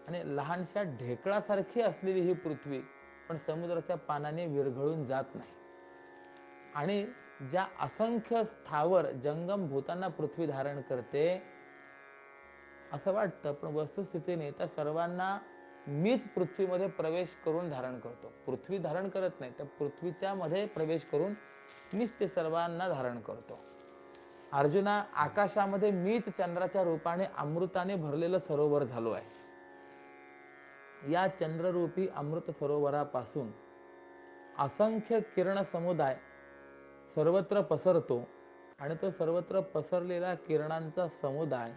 आणि लहानशा ढेकळासारखी असलेली ही पृथ्वी पण समुद्राच्या पाण्याने विरघळून जात नाही. आणि ज्या असंख्य स्थावर जंगम भूतांना पृथ्वी धारण करते असं वाटतं, पण वस्तुस्थितीने त्या सर्वांना मीच पृथ्वीमध्ये प्रवेश करून धारण करतो. पृथ्वी धारण करत नाही, त्या पृथ्वीच्या मध्ये प्रवेश करून मीच ते सर्वांना धारण करतो. अर्जुना, आकाशामध्ये मीच चंद्राच्या रूपाने अमृताने भरलेलं सरोवर झालो आहे. या चंद्ररूपी अमृत सरोवरापासून असंख्य किरण समुदाय सर्वत्र पसरतो आणि तो सर्वत्र पसरलेला किरणांचा समुदाय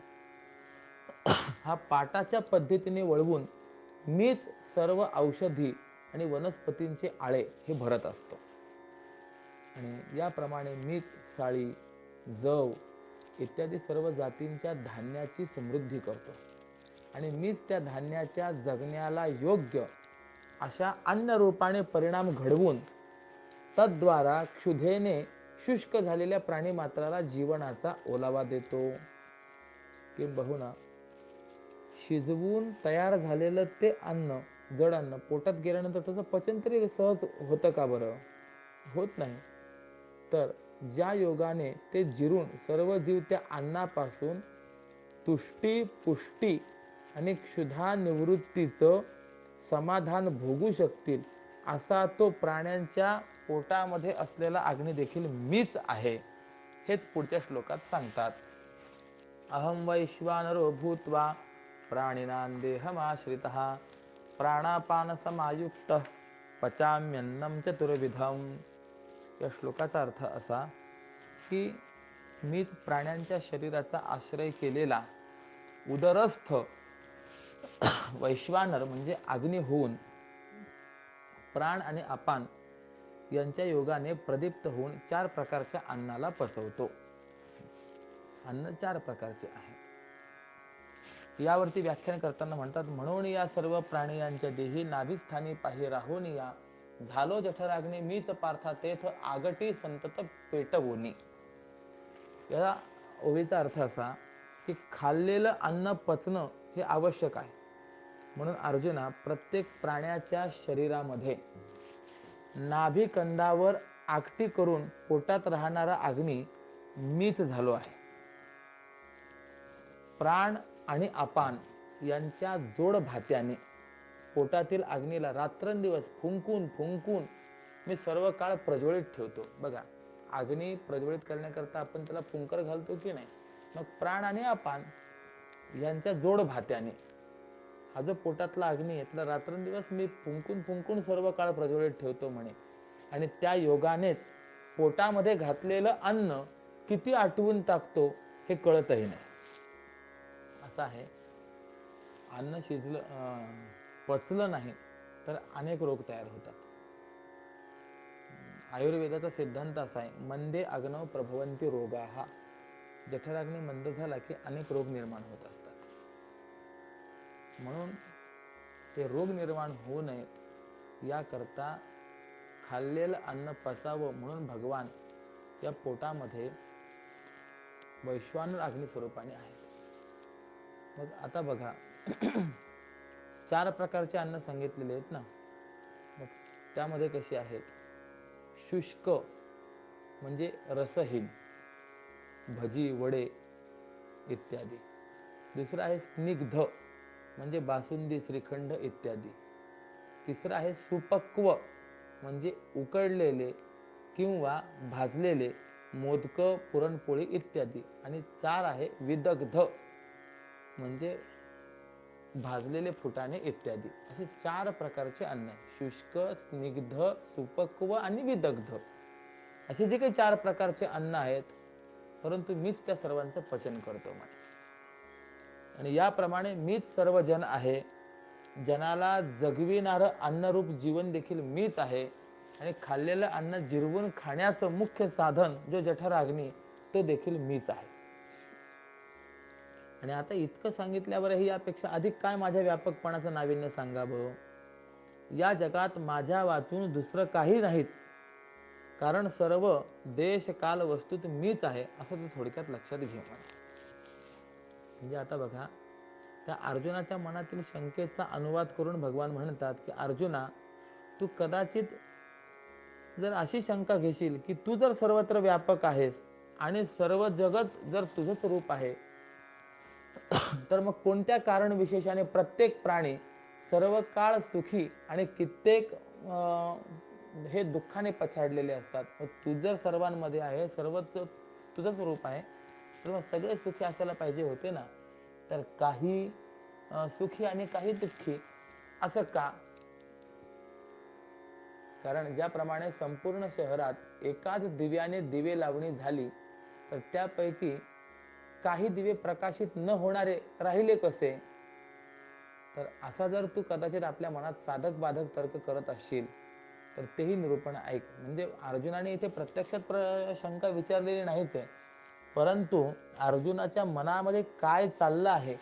हा पाटाच्या पद्धतीने वळवून मीच सर्व औषधी आणि वनस्पतींचे आळे हे भरत असतो. आणि याप्रमाणे मीच साळी, जव इत्यादी सर्व जातींच्या धान्याची समृद्धी करतो. आणि मीच त्या धान्याच्या जगण्याला योग्य अशा अन्न रूपाने परिणाम घडवून तद्वारा क्षुधेने शुष्क झालेल्या प्राणी मात्राला जीवनाचा ओलावा देतो. किंबहुना शिजवून तयार झालेलं ते अन्न, जड अन्न पोटात गेल्यानंतर त्याचं पचन तरी सहज होतं का बरं? होत नाही. तर ज्या योगाने ते जिरून सर्व जीव त्या अन्नापासून तुष्टी, पुष्टी आणि क्षुधा निवृत्तीचं समाधान भोगू शकतील, असा तो प्राण्यांच्या पोटामध्ये असलेला अग्नी देखील मीच आहे. हेच पुढच्या श्लोकात सांगतात. अहम वैश्वानरो भूत्वा प्राणिनां देहमाश्रितः, प्राणापान समायुक्तः पचाम्यन्नं चतुर्विधम्. या श्लोकाचा अर्थ असा की मीच प्राण्यांच्या शरीराचा आश्रय केलेला उदरस्थ वैश्वानर म्हणजे अग्नी होऊन प्राण आणि अपान यांच्या योगाने प्रदीप्त होऊन 4 प्रकारच्या अन्नाला पचवतो. अन्न 4 प्रकारचे आहेत. यावरती व्याख्यान करताना म्हणतात, म्हणून या सर्व प्राणियांच्या देही नाभिस्थानी पाही राहून या, झालो जठराग्नी मीच पार्था तेथ आगटी संतत पेटवोनी. या ओवीचा अर्थ असा की खाल्लेलं अन्न पचणं हे आवश्यक आहे. म्हणून अर्जुना, प्रत्येक प्राण्याच्या शरीरामध्ये नाभिकंदावर आकटी करून पोटात राहणारा अग्नी मीच झालो आहे. प्राण आणि अपान यांच्या जोड भात्याने पोटातील अग्नीला रात्रंदिवस फुंकून फुंकून मी सर्व काळ प्रज्वलित ठेवतो. बघा, अग्नी प्रज्वलित करण्याकरता आपण त्याला फुंकर घालतो की नाही. मग प्राण आणि अपान यांच्या जोड भात्याने हा जो पोटातला अग्नी आहे त्याला रात्रंदिवस मी फुंकून फुंकून सर्व काळ प्रज्वलित ठेवतो म्हणे. आणि त्या योगानेच पोटामध्ये घातलेलं अन्न किती आटवून टाकतो हे कळतही नाही. असं आहे, अन्न पचलं नाही तर अनेक रोग तयार होतात. आयुर्वेदाचा सिद्धांत असा आहे, मंदे अग्नौ प्रभवन्ति रोगाः. जठराग्नी मंद झाला की अनेक रोग निर्माण होत असतात. म्हणून ते रोग निर्माण होऊ नये याकरता खाल्लेलं अन्न पचावं म्हणून भगवान या पोटामध्ये वैश्वानर अग्नी स्वरूपाने आहेत. मग आता बघा, 4 प्रकारचे अन्न सांगितलेले आहेत ना. मग त्यामध्ये कशी आहेत? शुष्क म्हणजे रसहीन, भजी, वडे इत्यादी. दुसरं आहे स्निग्ध म्हणजे बासुंदी, श्रीखंड इत्यादी. तिसरं आहे सुपक्व म्हणजे उकडलेले किंवा भाजलेले मोदक, पुरणपोळी इत्यादी. आणि 4 आहे विदग्ध म्हणजे भाजलेले फुटाणे इत्यादी. असे 4 प्रकारचे अन्न आहे. शुष्क, स्निग्ध, सुपक्व आणि विदग्ध असे जे काही 4 प्रकारचे अन्न आहेत, परंतु मीच त्या सर्वांचं पचन करतो म्हणे. आणि याप्रमाणे मीच सर्व जन आहे. जनाला जगविणारं अन्नरूप जीवन देखील मीच आहे. आणि खाल्लेलं अन्न जिरवून खाण्याचं मुख्य साधन जो जठराग्नी तो देखील मीच आहे. आणि आता इतकं सांगितल्यावरही यापेक्षा अधिक काय माझ्या व्यापकपणाचं नाविन्य सांगावं. या जगात माझ्या वाचून दुसरं काही नाहीच, कारण सर्व देश काल वस्तूत मीच आहे, असं तू थोडक्यात लक्षात घे. म्हणजे आता बघा, त्या अर्जुनाच्या मनातील शंकेचा अनुवाद करून भगवान म्हणतात की अर्जुना, तू कदाचित जर अशी शंका घेशील की तू जर सर्वत्र व्यापक आहेस आणि सर्व जगत जर तुझंच रूप आहे, तर मग कोणत्या कारण विशेषाने प्रत्येक प्राणी सर्व काळ सुखी आणि कित्येक हे दुःखाने पछाडलेले असतात. तू जर सर्वांमध्ये आहे, सर्व तुझंच रूप आहे, तर मग सगळे सुखी असायला पाहिजे होते ना. तर काही सुखी आणि काही दुःखी असं का? कारण ज्याप्रमाणे संपूर्ण शहरात एकाच दिव्याने दिवे लावणी झाली, तर त्यापैकी काही दिवे प्रकाशित न होणारे राहिले कसे? तर असा जर तू कदाचित आपल्या मनात साधक बाधक तर्क करत असशील, तर तेही निरूपण ऐक. म्हणजे अर्जुनाने इथे प्रत्यक्षात शंका विचारलेली नाहीच आहे, परंतु अर्जुनाच्या मनामध्ये काय चाललं आहे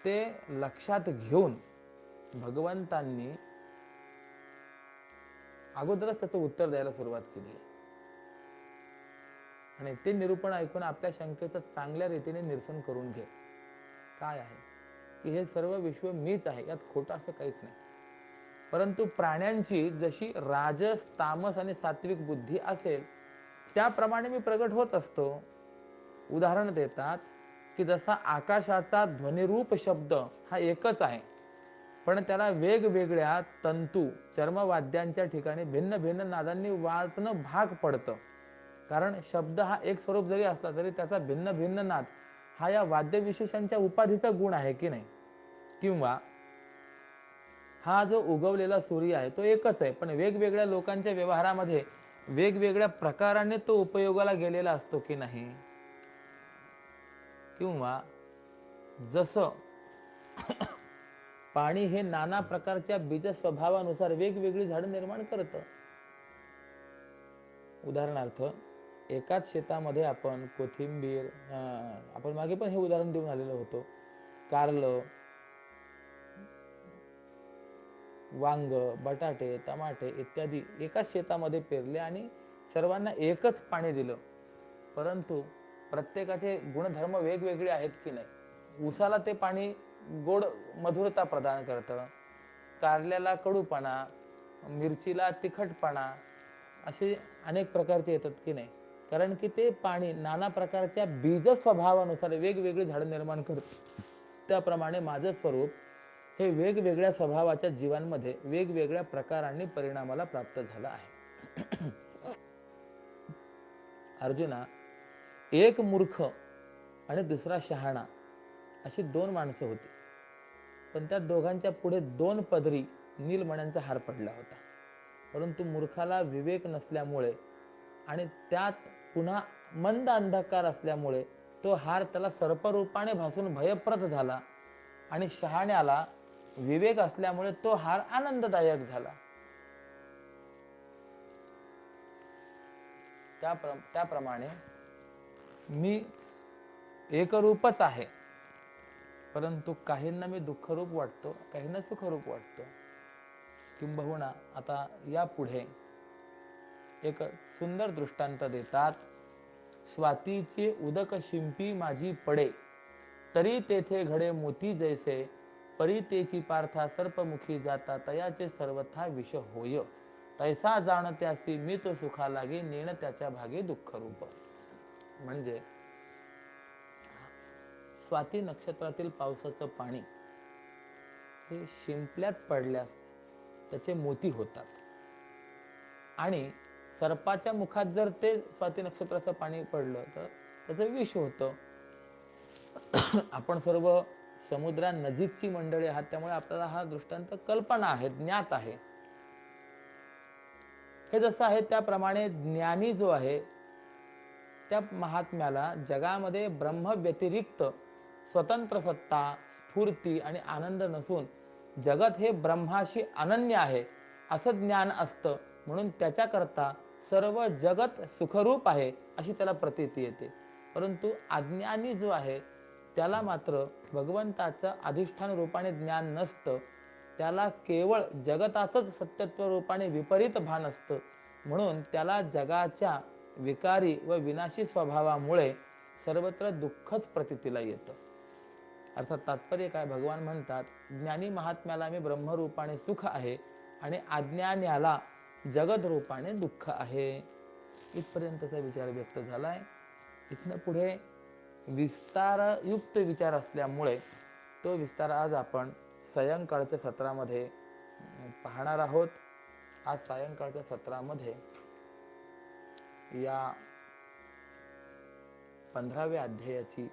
ते लक्षात घेऊन भगवंतांनी अगोदरच त्याचं उत्तर द्यायला सुरुवात केली आहे. आणि ते निरूपण ऐकून आपल्या शंकेचं चांगल्या रीतीने निरसन करून घे. काय आहे की हे सर्व विश्व मीच आहे, यात खोटं असं काहीच नाही. परंतु प्राण्यांची जशी राजस, तामस आणि सात्विक बुद्धी असेल त्याप्रमाणे मी प्रगट होत असतो. उदाहरण देतात की जसा आकाशाचा ध्वनिरूप शब्द हा एकच आहे, पण त्याला वेगवेगळ्या तंतू, चर्मवाद्यांच्या ठिकाणी भिन्न भिन्न नादांनी वाजणं भाग पडतं. कारण शब्द हा एक स्वरूप जरी असला तरी त्याचा भिन्न भिन्न नाद हा या वाद्यविशेषांच्या उपाधीचा गुण आहे की नाही. किंवा हा जो उगवलेला सूर्य आहे तो एकच आहे, पण वेगवेगळ्या लोकांच्या व्यवहारामध्ये वेगवेगळ्या प्रकाराने तो उपयोगाला गेलेला असतो की नाही. किंवा जसं पाणी हे नाना प्रकारच्या बीज स्वभावानुसार वेगवेगळी झाडं निर्माण करतं. उदाहरणार्थ, एकाच शेतामध्ये आपण कोथिंबीर, आपण मागे पण हे उदाहरण देऊन आलेलो होतो, कारलं, वांग, बटाटे, टमाटे इत्यादी एकाच शेतामध्ये पेरले आणि सर्वांना एकच पाणी दिलं, परंतु प्रत्येकाचे गुणधर्म वेगवेगळे आहेत की नाही. उसाला ते पाणी गोड मधुरता प्रदान करतं, कारल्याला कडूपणा, मिरचीला तिखटपणा, असे अनेक प्रकारचे येतात की नाही. कारण की ते पाणी नाना प्रकारच्या बीज स्वभावानुसार वेगवेगळी झाडं निर्माण करतं. त्याप्रमाणे माझं स्वरूप हे वेगवेगळ्या स्वभावाच्या जीवांमध्ये वेगवेगळ्या प्रकारांनी परिणामाला प्राप्त झालं आहे. अर्जुना, एक मूर्ख आणि दुसरा शहाणा अशी दोन माणसं होती. पण त्या दोघांच्या पुढे दोन पदरी नीलमण्यांचा हार पडला होता. परंतु मूर्खाला विवेक नसल्यामुळे आणि त्यात पुन्हा मंद अंधकार असल्यामुळे तो हार त्याला सर्परूपाने भासून भयप्रद झाला, आणि शहाण्याला विवेक असल्यामुळे तो हार आनंददायक झाला. त्याप्रमाणे मी एकरूपच आहे, परंतु काहींना मी दुःखरूप वाटतो, काहींना सुखरूप वाटतो. किंबहुना आता यापुढे एक सुंदर दृष्टांत देतात. स्वातीचे उदक शिंपी माझी पडे, तरी तेथे घडे मोती जैसे, परी तेची पार्था सर्पमुखी जाता, तयाचे सर्वथा विष होय. तैसा जाण त्यासी मी तो सुखा लागे, नेण त्याच्या भागे दुःख रूप. म्हणजे स्वाती नक्षत्रातील पावसाचं पाणी हे शिंपल्यात पडल्यास त्याचे मोती होतात, आणि सर्पाच्या मुखात जर ते स्वाती नक्षत्राचं पाणी पडलं तर त्याचं विष होतं. आपण सर्व समुद्रानजीकची मंडळी आहात, त्यामुळे आपल्याला हा दृष्टांत कल्पना आहे, ज्ञात आहे. हे जसं आहे त्याप्रमाणे ज्ञानी जो आहे त्या महात्म्याला जगामध्ये ब्रह्म व्यतिरिक्त स्वतंत्र सत्ता, स्फूर्ती आणि आनंद नसून जगत हे ब्रह्माशी अनन्य आहे असं ज्ञान असतं. म्हणून त्याच्याकरता सर्व जगत सुखरूप आहे अशी त्याला प्रतीती येते. परंतु अज्ञानी जो आहे त्याला मात्र भगवंताचं अधिष्ठान रूपाने ज्ञान नसतं, त्याला केवळ जगताचंच सत्यत्व रूपाने विपरीत भान असतं. म्हणून त्याला जगाच्या विकारी व विनाशी स्वभावामुळे सर्वत्र दुःखच प्रतीतीला येतं. अर्थात तात्पर्य काय, भगवान म्हणतात ज्ञानी महात्म्याला मी ब्रह्मरूपाने सुख आहे आणि अज्ञान्याला जगत रूपाने दुःख आहे. इथपर्यंतचा विचार व्यक्त झालाय. इथनं पुढे विस्तारयुक्त विचार असल्यामुळे तो विस्तार आज आपण सायंकाळच्या सत्रामध्ये पाहणार आहोत. आज सायंकाळच्या सत्रामध्ये या 15व्या अध्यायाची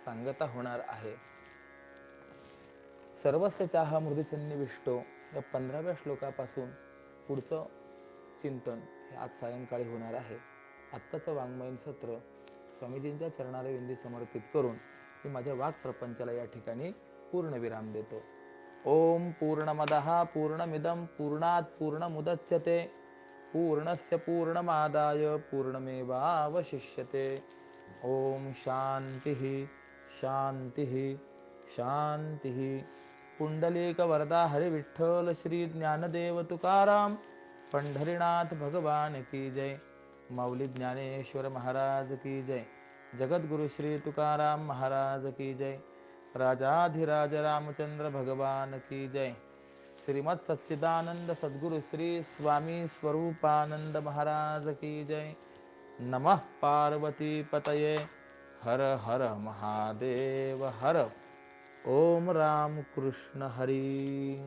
सांगता होणार आहे. सर्वस्य चाह मृदी सन्निविष्टो या 15व्या श्लोकापासून पुढचं चिंतन हे आज सायंकाळी होणार आहे. आत्ताचं वाङ्मयीन सत्र स्वामीजींच्या चरणारविंदी समर्पित करून मी माझ्या वाक्प्रपंचाला या ठिकाणी पूर्णविराम देतो. ओम पूर्णमदः पूर्णमिदं पूर्णात् पूर्णमुदच्यते पूर्णस्य पूर्णमादाय पूर्णमेवावशिष्यते. ओम शांतिः शांतिः शांतिः. पुंडलीक वरदा हरि विठ्ठल श्री ज्ञानदेव तुकाराम पंढरीनाथ भगवान की जय. माऊली ज्ञानेश्वर महाराज की जय. जगद्गुरु श्री तुकाराम महाराज की जय. राजाधिराज रामचंद्र भगवान की जय. श्रीमद सच्चिदानंद सद्गुरु श्री स्वामी स्वरूपानंद महाराज की जय. नमः पार्वती पतये. हर हर महादेव हर. ओम राम कृष्ण हरी.